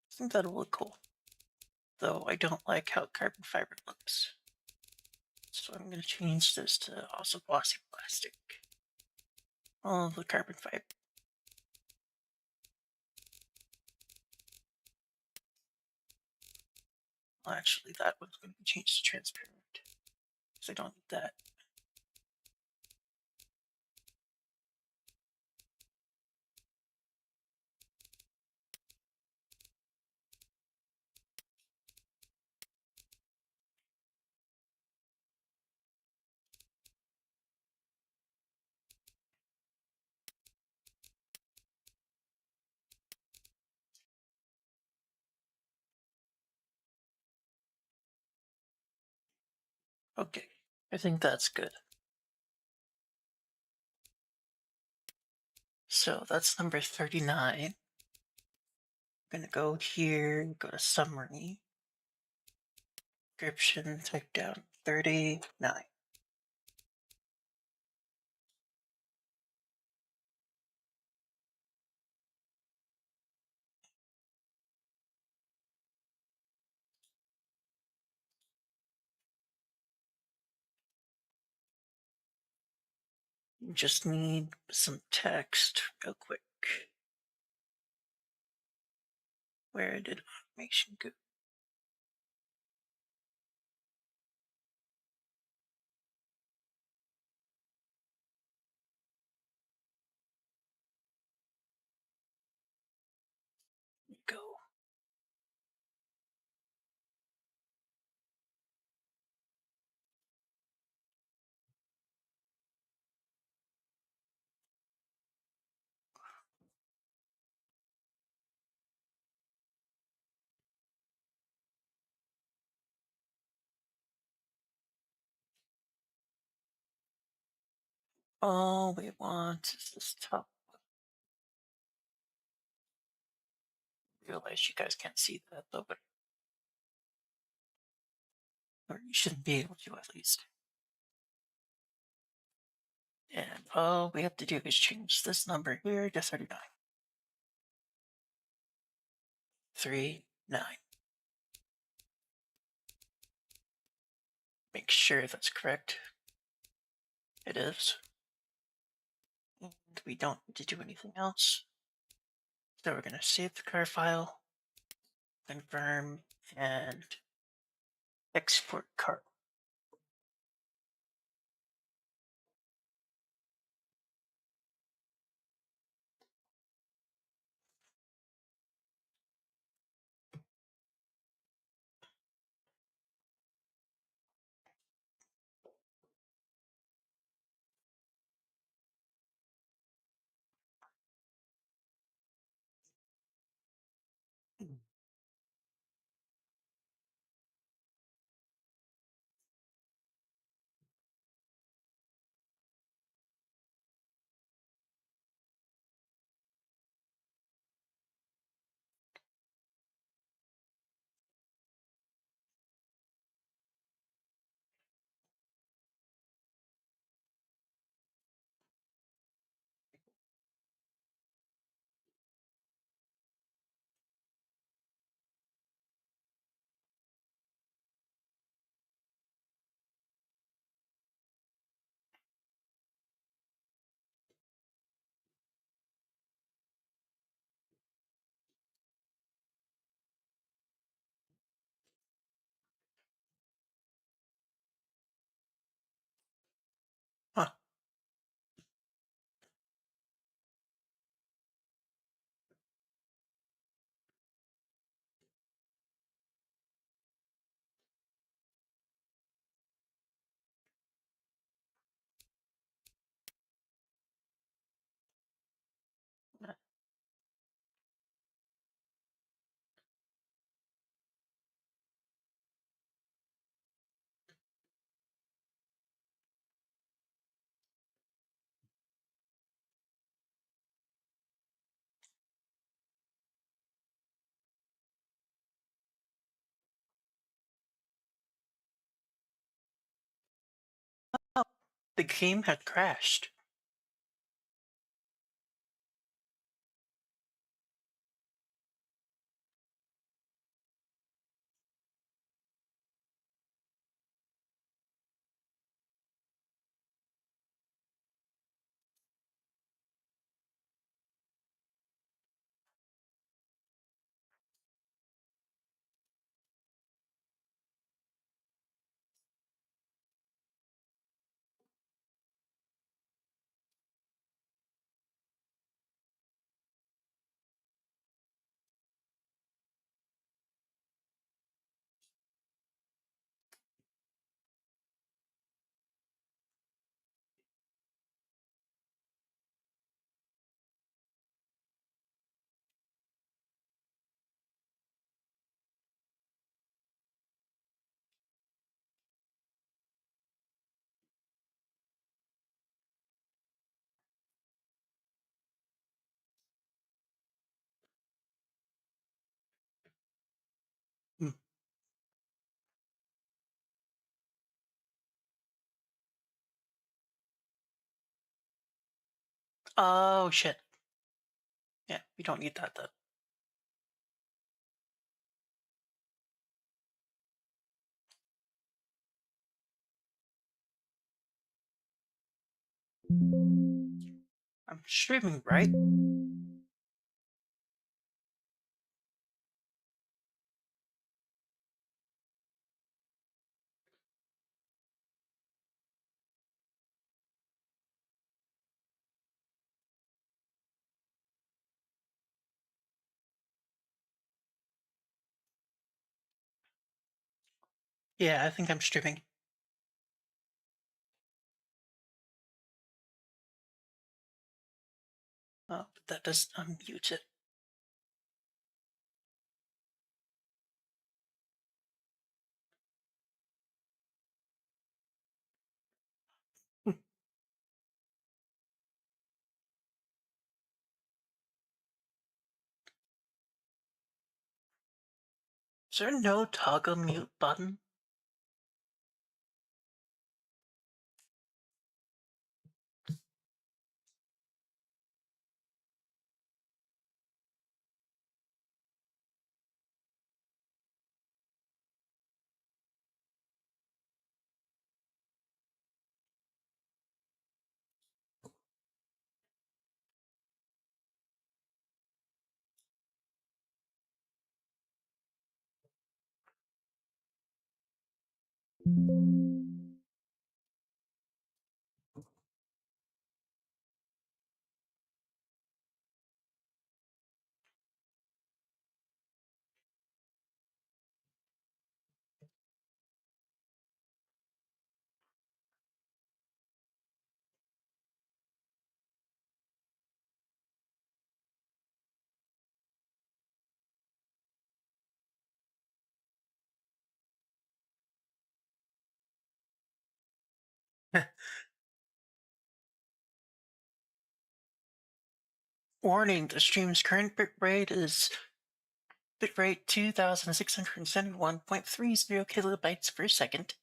I think that'll look cool. Though I don't like how carbon fiber looks. So I'm gonna change this to also glossy plastic. All of the carbon fiber. Well, actually, that one's going to be changed to transparent because I don't need that. Okay, I think that's good. So that's number 39. I'm gonna go here, go to summary, description, type down 39. You just need some text real quick. Where did automation go? Go. All we want is this top. Realize you guys can't see that though, but or you shouldn't be able to at least. And all we have to do is change this number here to 39. 39. Make sure that's correct. It is. And we don't need to do anything else. So we're going to save the car file, confirm, and export car. The game had crashed. Hmm. Oh shit. Yeah, we don't need that though. I'm streaming, right? Yeah, I think I'm streaming. Oh, but that does unmute it. Hmm. Is there no toggle mute button? Warning, the stream's current bitrate is bitrate 2671.30 kilobytes per second,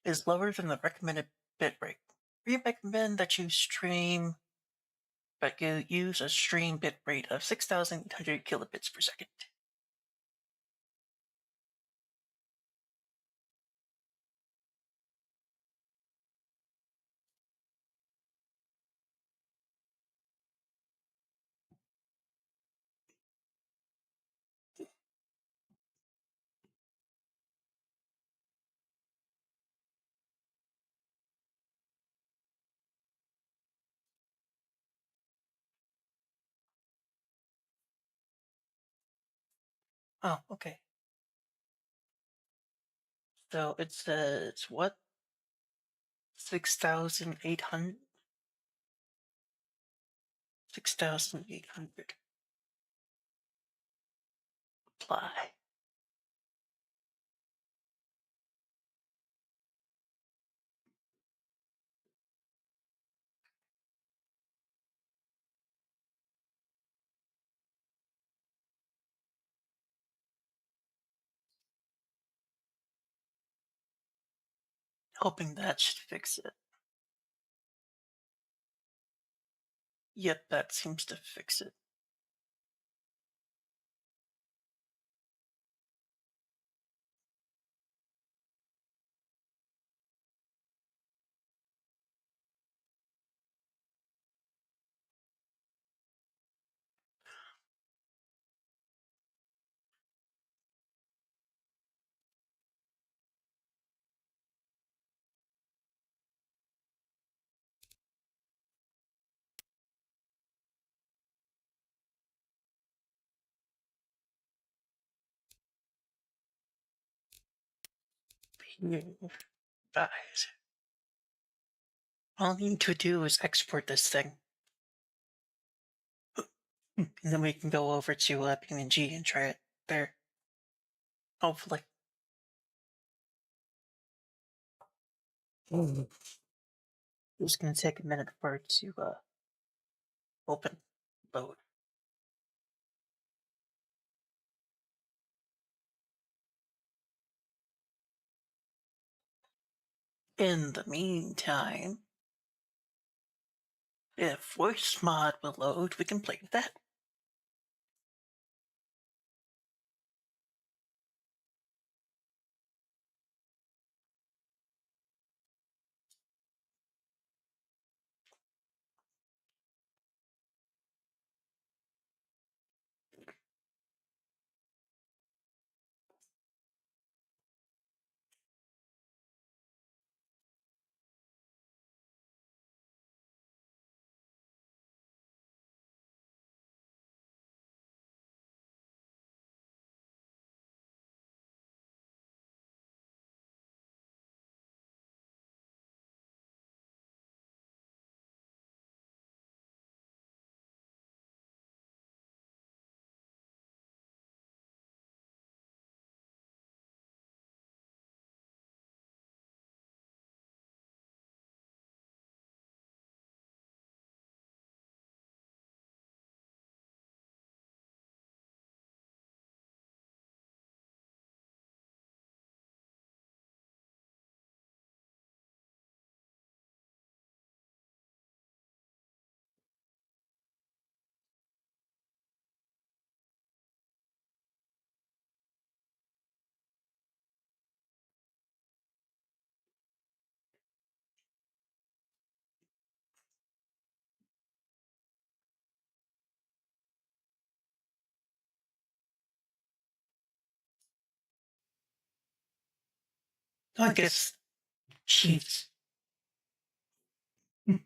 is lower than the recommended bitrate. We recommend that you use a stream bitrate of 6,800 kilobits per second. Oh, okay. So it says what? 6,800? 6,800. Apply. Hoping that should fix it. Yep, that seems to fix it. Guys, all I need to do is export this thing. And then we can go over to PNG and try it there. Hopefully. It's gonna take a minute for it to open, load. In the meantime, if voice mod will load, we can play with that. I guess. Jeez. Yeah.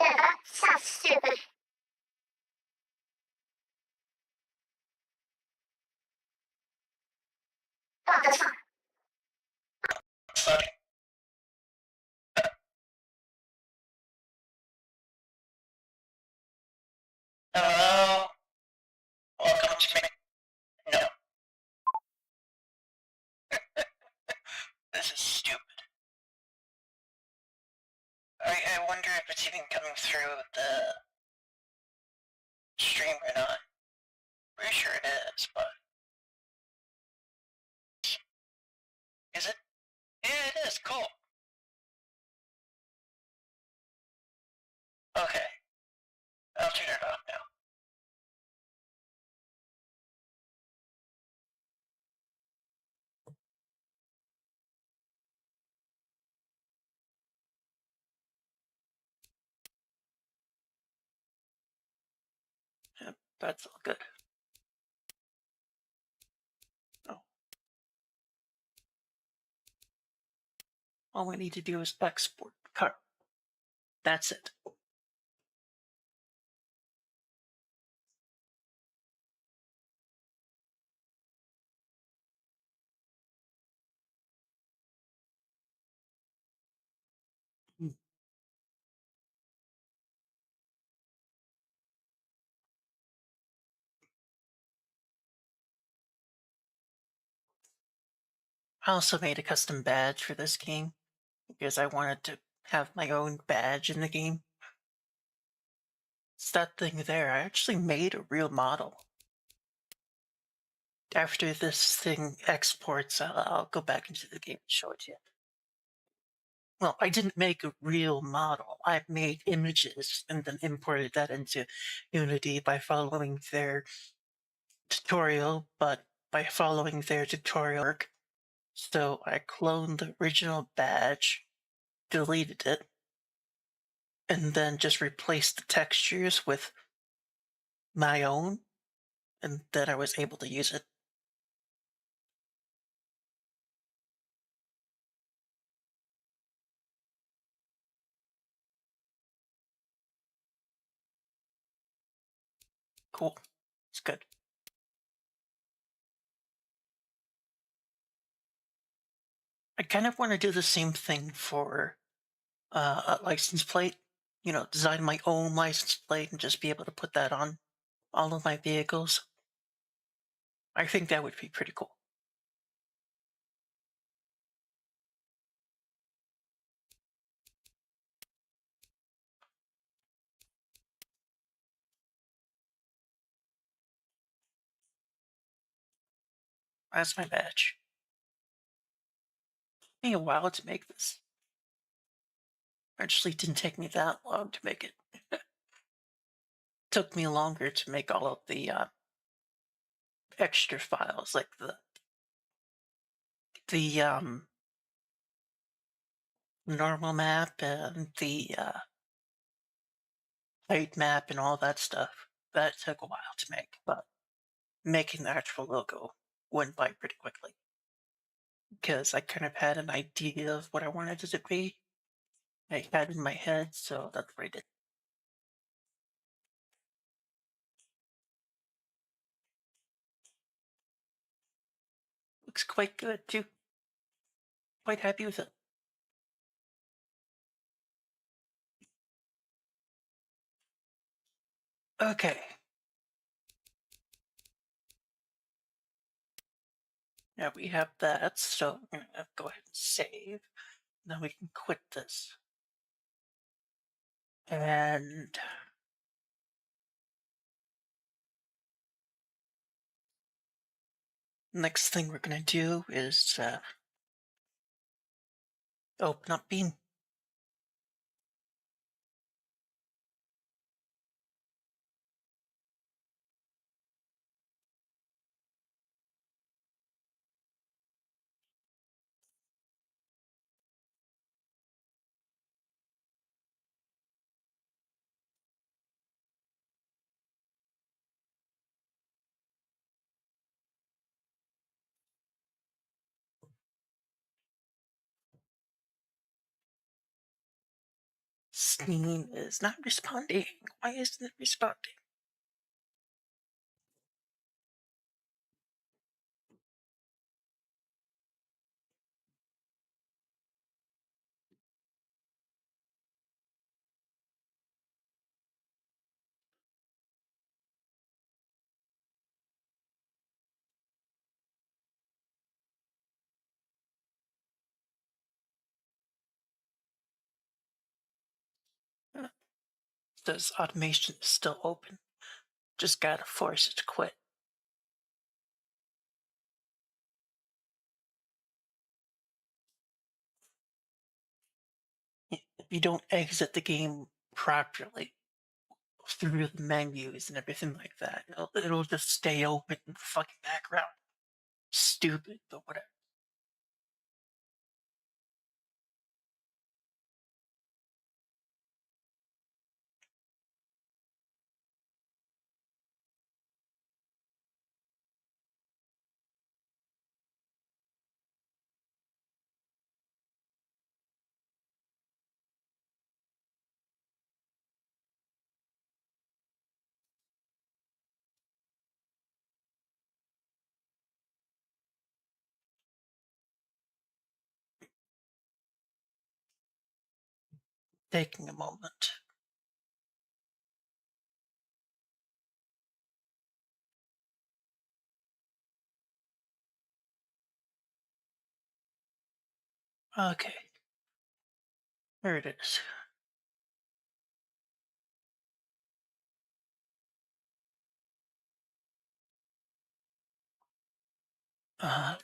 Yeah, that sounds stupid. Oh, that's fine. Hello? Welcome to me. No. This is stupid. I wonder if it's even coming through the stream or not. Pretty sure it is, but... Is it? Yeah, it is. Cool. Okay. I'll turn it off now. Yep, that's all good. Oh. All we need to do is export car. That's it. I also made a custom badge for this game because I wanted to have my own badge in the game. It's that thing there. I actually made a real model. After this thing exports, I'll go back into the game and show it to you. Well, I didn't make a real model. I made images and then imported that into Unity by following their tutorial, but by following their tutorial work. So I cloned the original badge, deleted it, and then just replaced the textures with my own, and then I was able to use it. Cool. It's good. I kind of want to do the same thing for a license plate. You know, design my own license plate and just be able to put that on all of my vehicles. I think that would be pretty cool. That's my badge. Took me a while to make this. Actually, didn't take me that long to make it. Took me longer to make all of the extra files, like the normal map and the height map and all that stuff. That took a while to make, but making the actual logo went by pretty quickly because I kind of had an idea of what I wanted it to be. I had in my head, so that's what I did. Looks quite good too. Quite happy with it. Okay. Now we have that, so I'm gonna go ahead and save. Then we can quit this. And next thing we're gonna do is open up Beam. Steam is not responding. Why isn't it responding? Uh, Says automation is still open. Just gotta force it to quit. If you don't exit the game properly through the menus and everything like that, it'll just stay open in the fucking background. Stupid, but whatever. Taking a moment. Okay, there it is.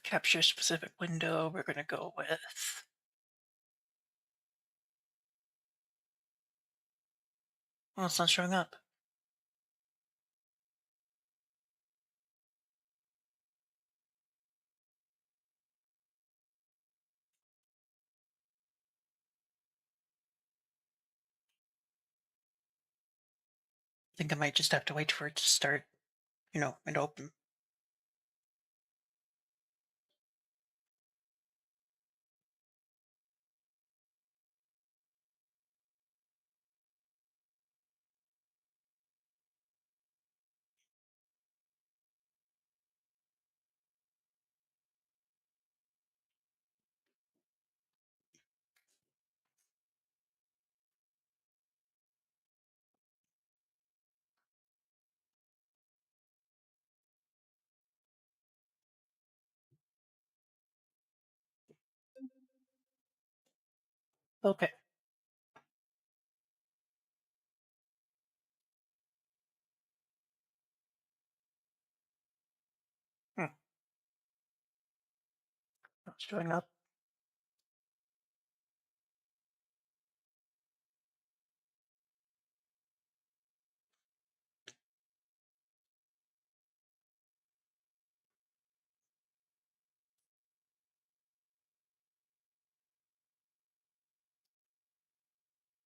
Capture specific window. We're gonna go with. Well, it's not showing up. I think I might just have to wait for it to start, and open. Okay. Hmm. Not showing up.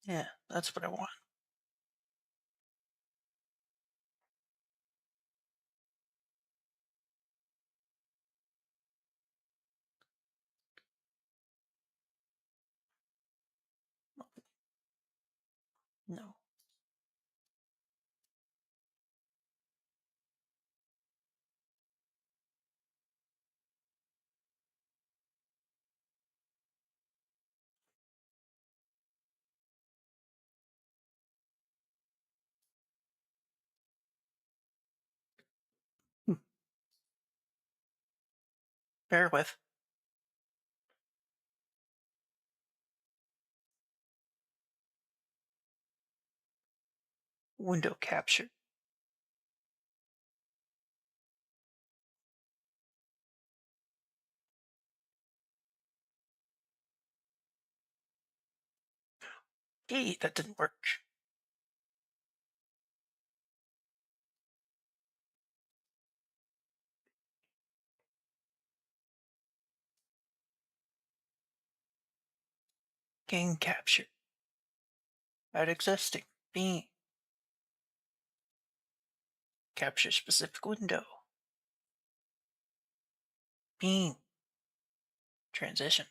Yeah, that's what I want. No. Hmm. Bear with. Window capture. Hey, that didn't work. Game capture. Add existing. Beam. Capture specific window. Beam. Transition.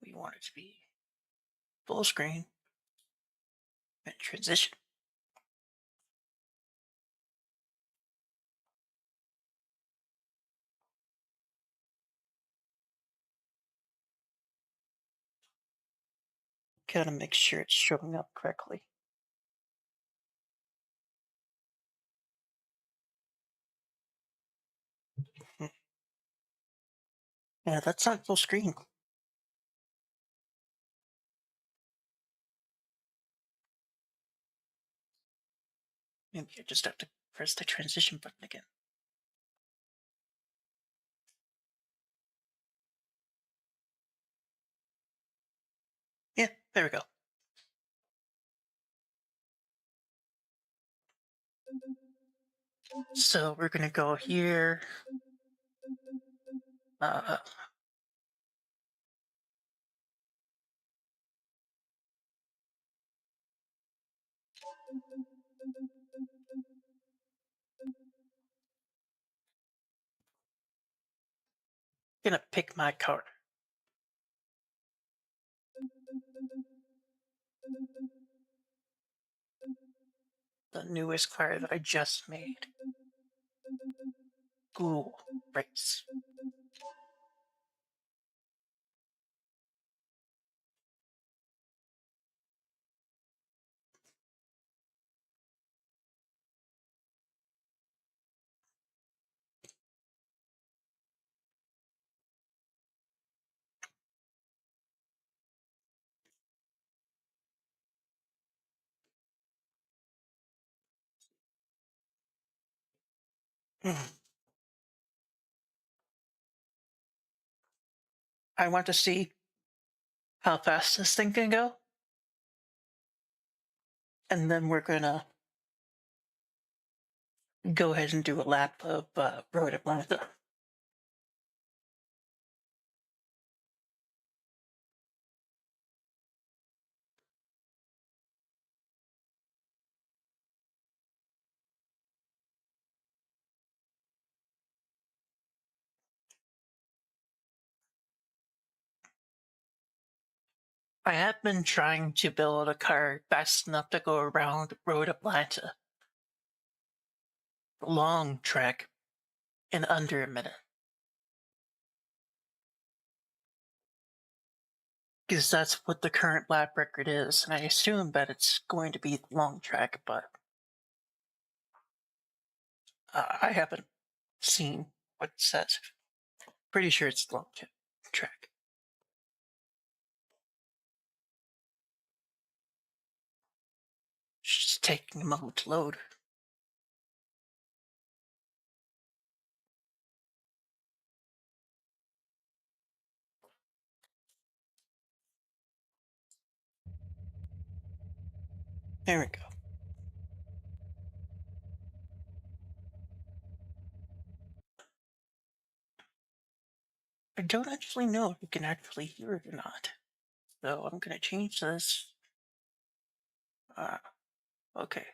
We want it to be full screen and transition. Gotta make sure it's showing up correctly. Hmm. Yeah, that's not full screen. Maybe I just have to press the transition button again. Yeah, there we go. So we're gonna go here. Uh, gonna pick my card. The newest card that I just made. Ghoul Race. I want to see how fast this thing can go, and then we're gonna go ahead and do a lap of Road Atlanta. I have been trying to build a car fast enough to go around Road Atlanta, long trek, in under a minute. Because that's what the current lap record is, and I assume that it's going to be the long track, but I haven't seen what it says. Pretty sure it's the long track. It's just taking a moment to load. There we go. I don't actually know if you can actually hear it or not. So I'm going to change this. Okay.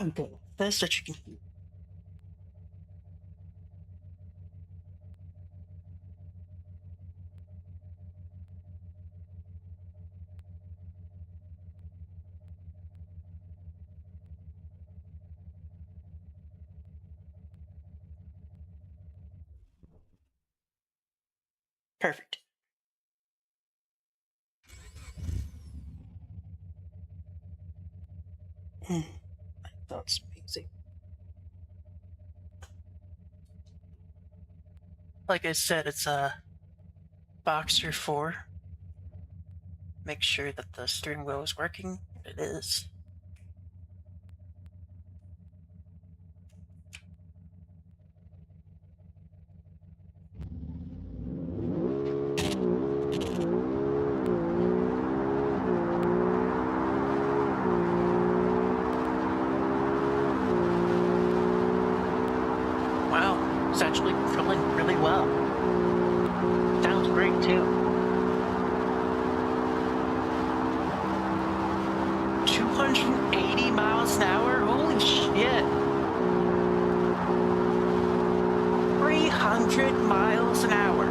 Okay. This that you can hear. Perfect. That's amazing. Like I said, it's a Boxer 4. Make sure that the steering wheel is working. It is. Wow, it's actually drilling really well. Sounds great too. 280 miles an hour? Holy shit. 300 miles an hour.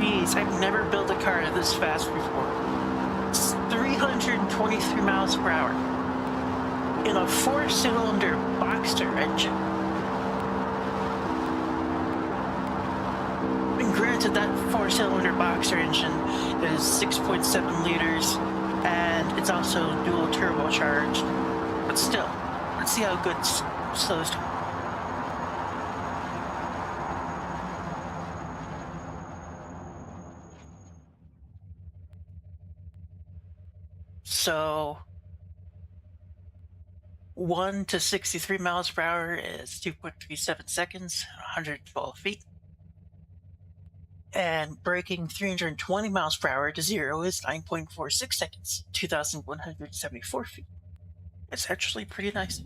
Jeez, I've never built a car this fast before. It's 323 miles per hour in a 4-cylinder Boxster engine. And granted, that 4-cylinder Boxster engine is 6.7 liters, and it's also dual turbocharged. But still, let's see how good it slows down. So 1 to 63 miles per hour is 2.37 seconds, 112 feet. And braking 320 miles per hour to 0 is 9.46 seconds, 2,174 feet. It's actually pretty nice.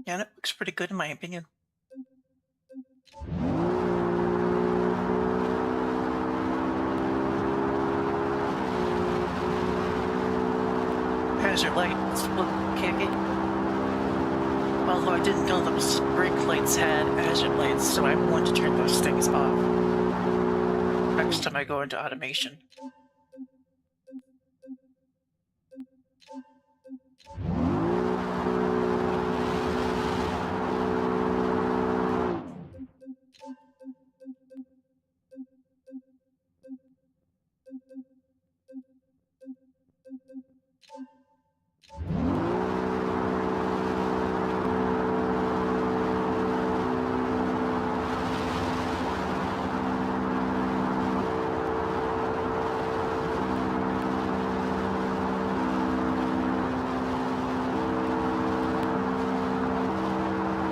Yeah, that looks pretty good in my opinion. Hazard lights look kicky. Although I didn't know those brake lights had hazard lights, so I want to turn those things off next time I go into automation.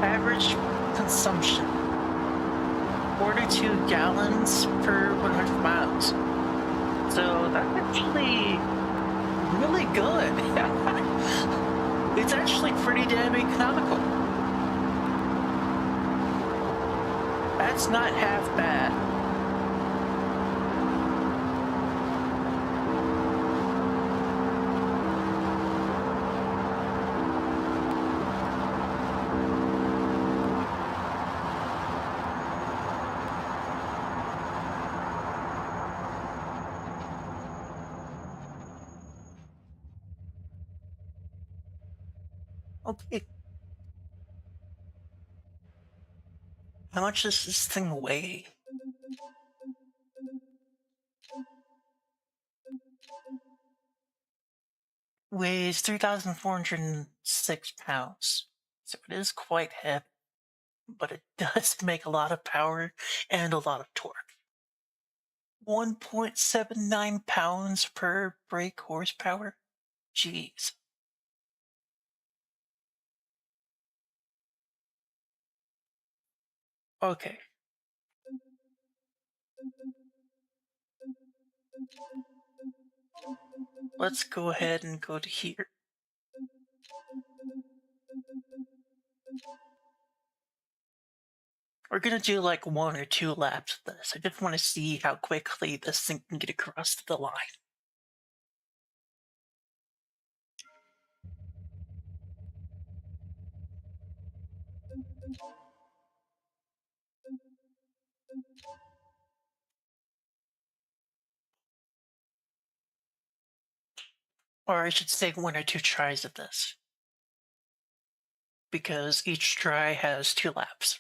Average consumption 42 gallons per 100 miles. So that's actually really good. It's actually pretty damn economical. That's not half bad. Okay. How much does this thing weigh? Weighs 3,406 pounds. So it is quite heavy, but it does make a lot of power and a lot of torque. 1.79 pounds per brake horsepower? Jeez. Okay. Let's go ahead and go to here. We're gonna do like 1 or 2 laps of this. I just want to see how quickly this thing can get across the line. Or I should say 1 or 2 tries of this. Because each try has 2 laps.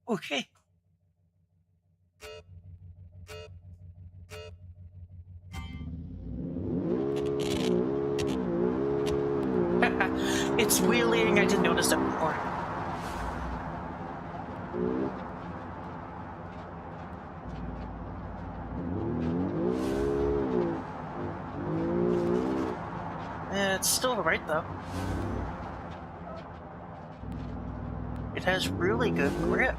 Okay. It's wheeling, I didn't notice that before. It's still alright though. It has really good grip.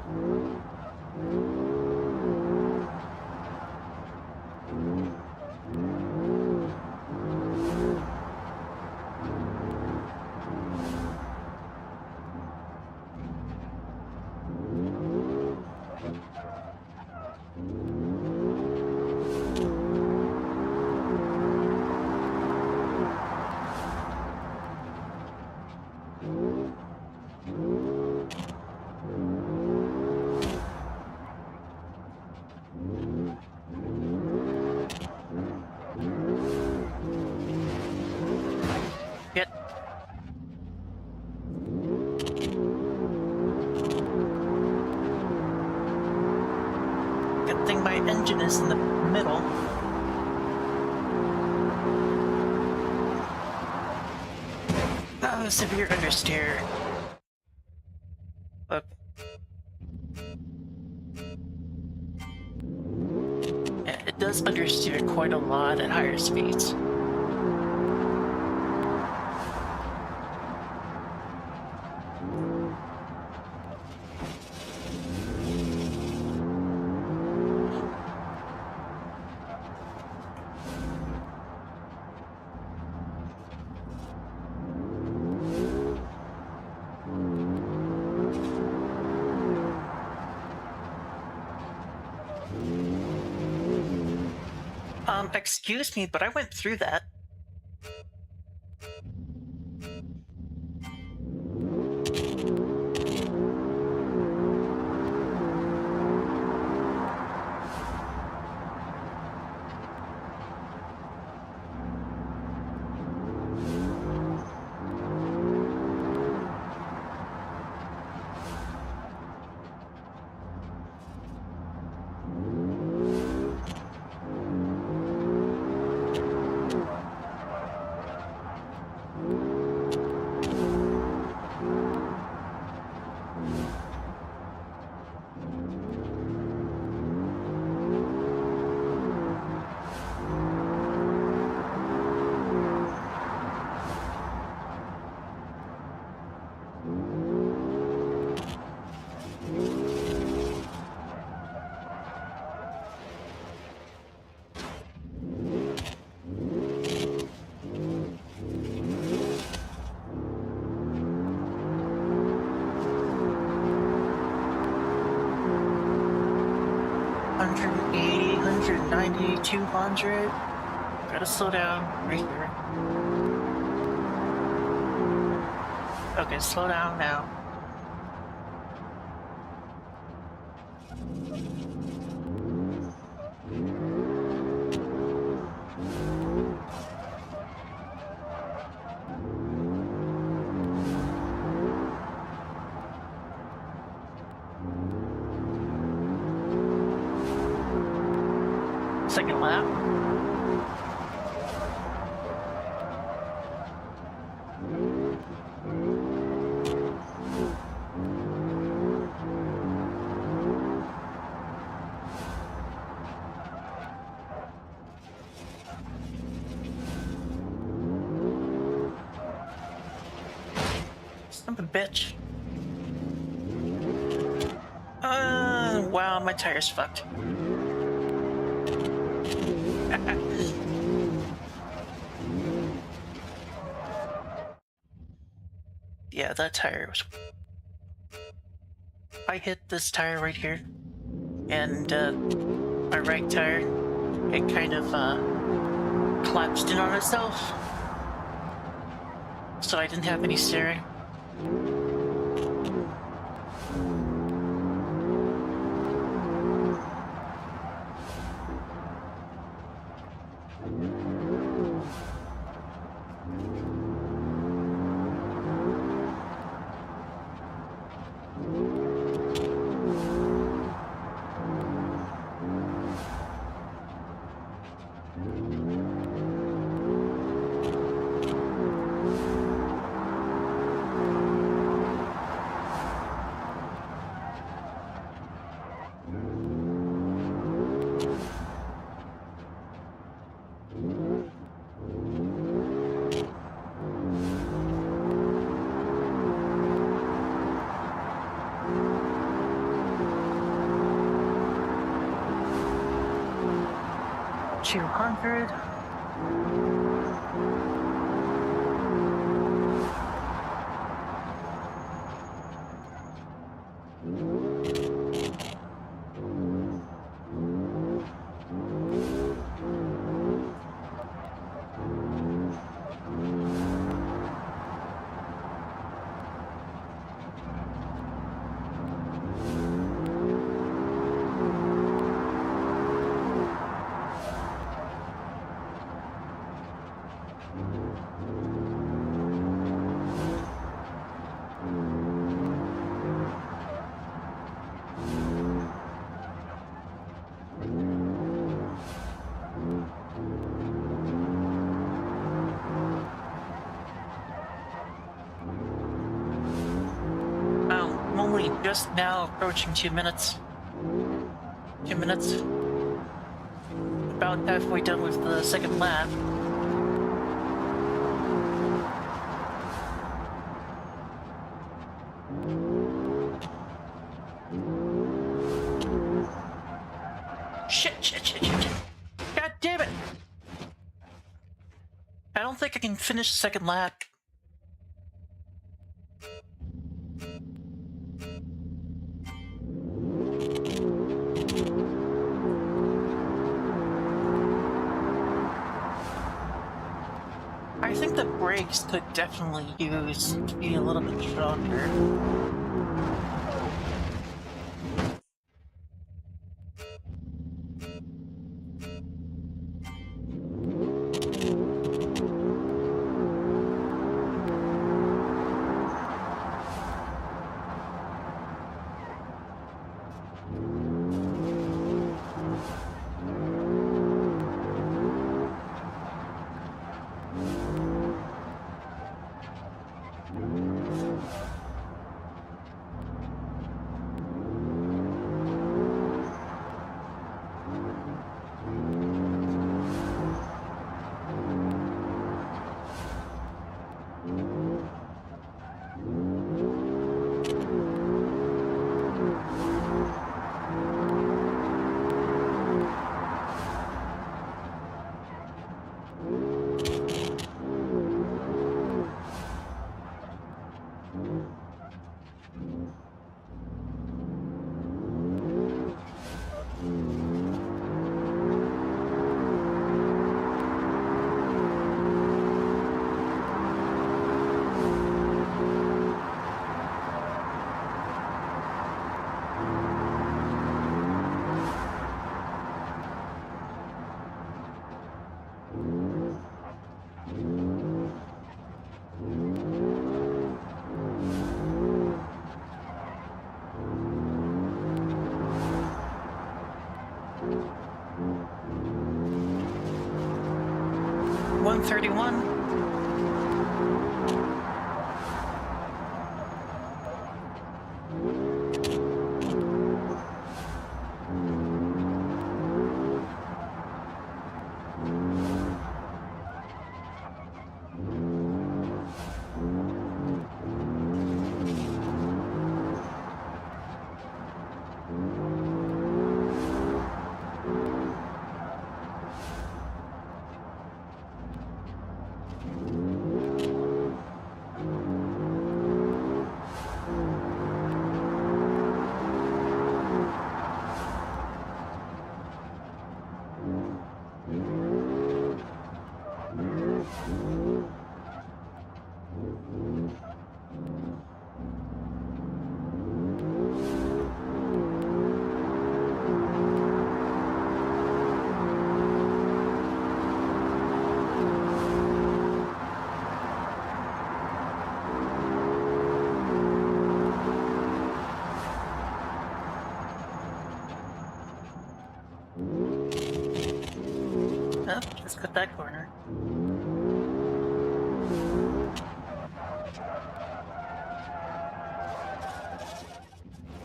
Yet. Good thing my engine is in the middle. Oh, severe understeer. Look. Yeah, it does understeer quite a lot at higher speeds. Excuse me, but I went through that. $180, $190, $200. Gotta slow down right here. Okay, slow down now. Second lap. Son of a bitch. Wow, my tire's fucked. Yeah, that tire was... I hit this tire right here, and my right tire, it kind of collapsed in on itself, so I didn't have any steering. $200. I'm only just now approaching 2 minutes. 2 minutes. About halfway done with the second lap. Shit. God damn it! I don't think I can finish the second lap. I think the brakes could definitely use to be a little bit stronger. $131. Oh, just cut that corner.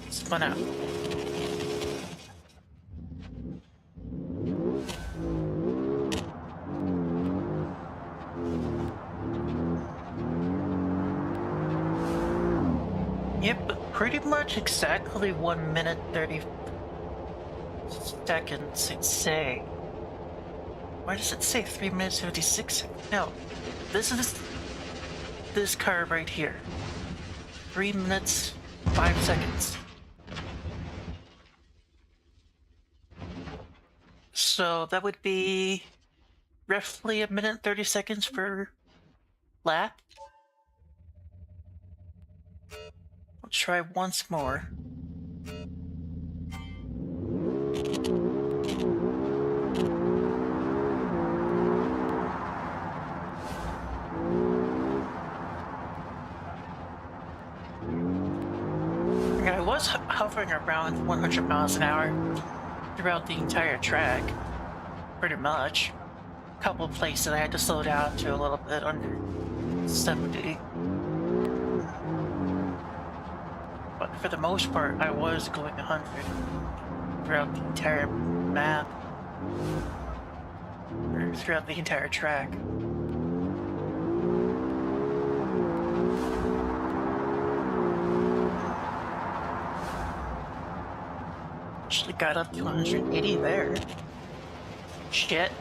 Spun out. Yep, but pretty much exactly 1 minute 30 seconds, it'd say. Why does it say 3 minutes 56 seconds? No, this is this car right here. 3 minutes 5 seconds. So that would be roughly 1 minute 30 seconds per lap. I'll try once more. I was hovering around 100 miles an hour throughout the entire track, pretty much. A couple places I had to slow down to a little bit under 70. But for the most part, I was going 100 throughout the entire map, or throughout the entire track. Actually got up to 180 there. Shit.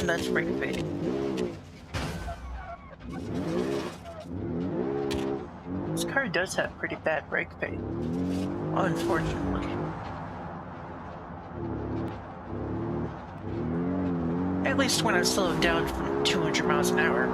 and that's brake fade. This car does have pretty bad brake fade, unfortunately. At least when I slowed down from 200 miles an hour.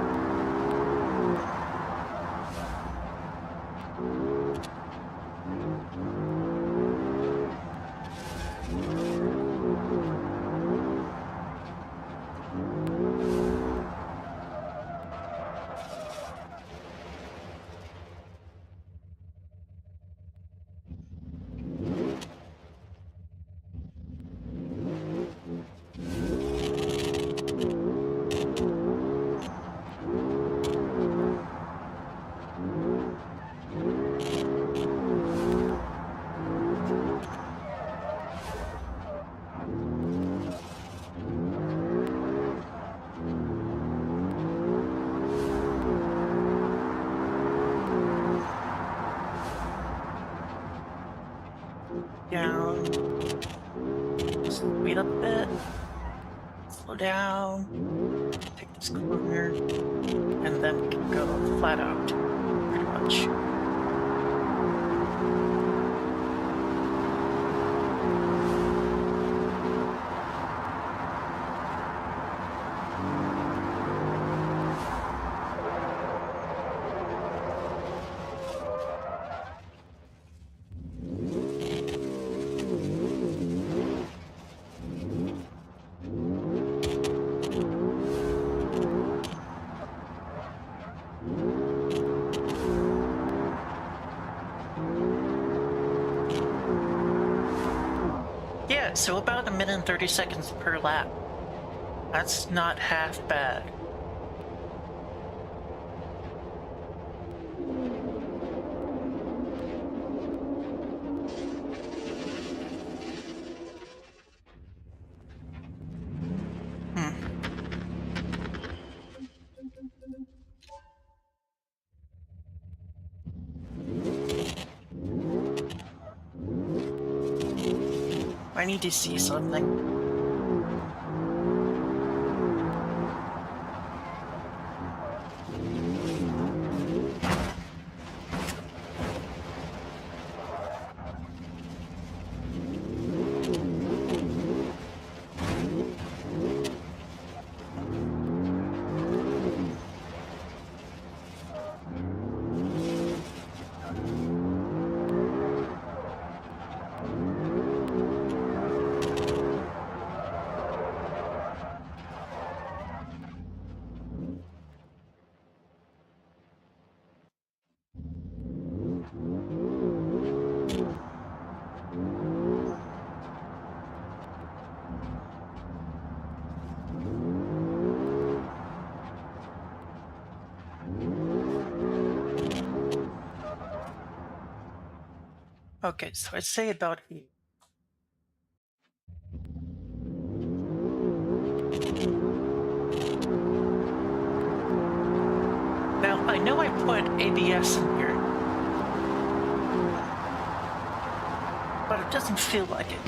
Down. Speed up a bit. Slow down. Take this corner. And then we can go flat out. Pretty much. Yeah, so about 1 minute and 30 seconds per lap. That's not half bad. I need to see something. Okay, so I'd say about 8. Now, I know I put ABS in here, but it doesn't feel like it.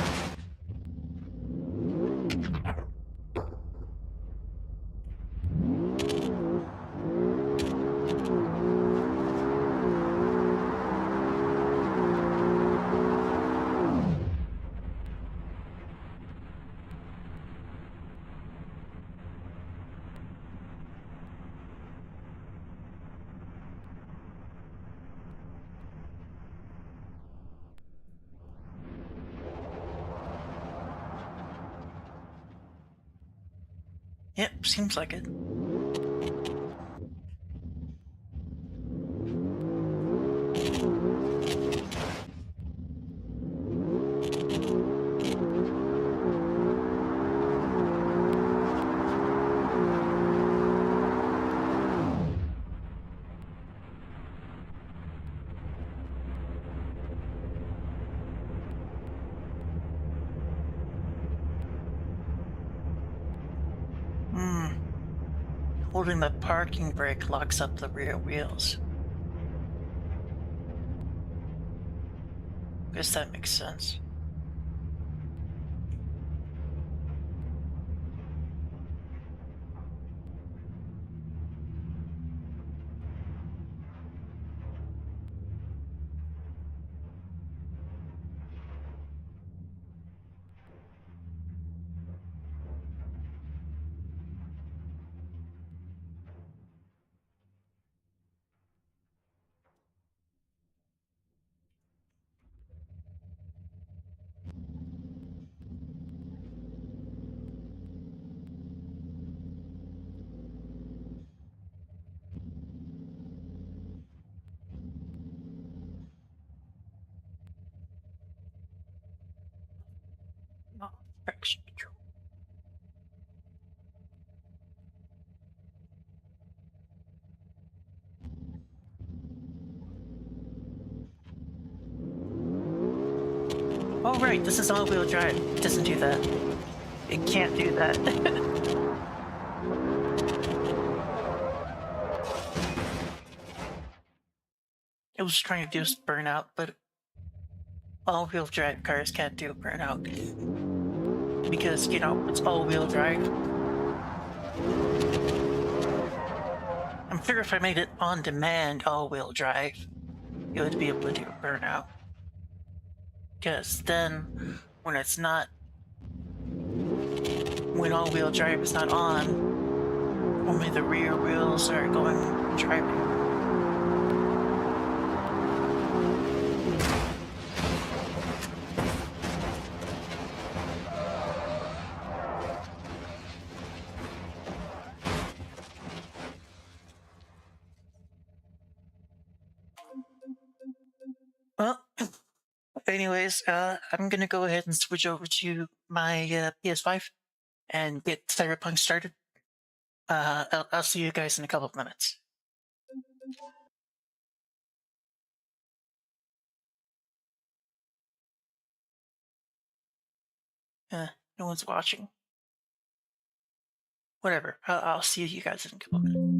Yep, seems like it. Holding the parking brake locks up the rear wheels. Guess that makes sense. traction control. Oh right, this is all-wheel drive. It doesn't do that. It can't do that. It was trying to do burnout, but all-wheel drive cars can't do burnout because, you know, it's all-wheel drive. I'm sure if I made it on-demand all-wheel drive, it would be able to do burnout. Because then, when it's not, when all-wheel drive is not on, only the rear wheels are going driving. Well, anyways, I'm gonna go ahead and switch over to my PS5 and get Cyberpunk started. I'll see you guys in a couple of minutes. No one's watching. Whatever. I'll see you guys in a couple of minutes.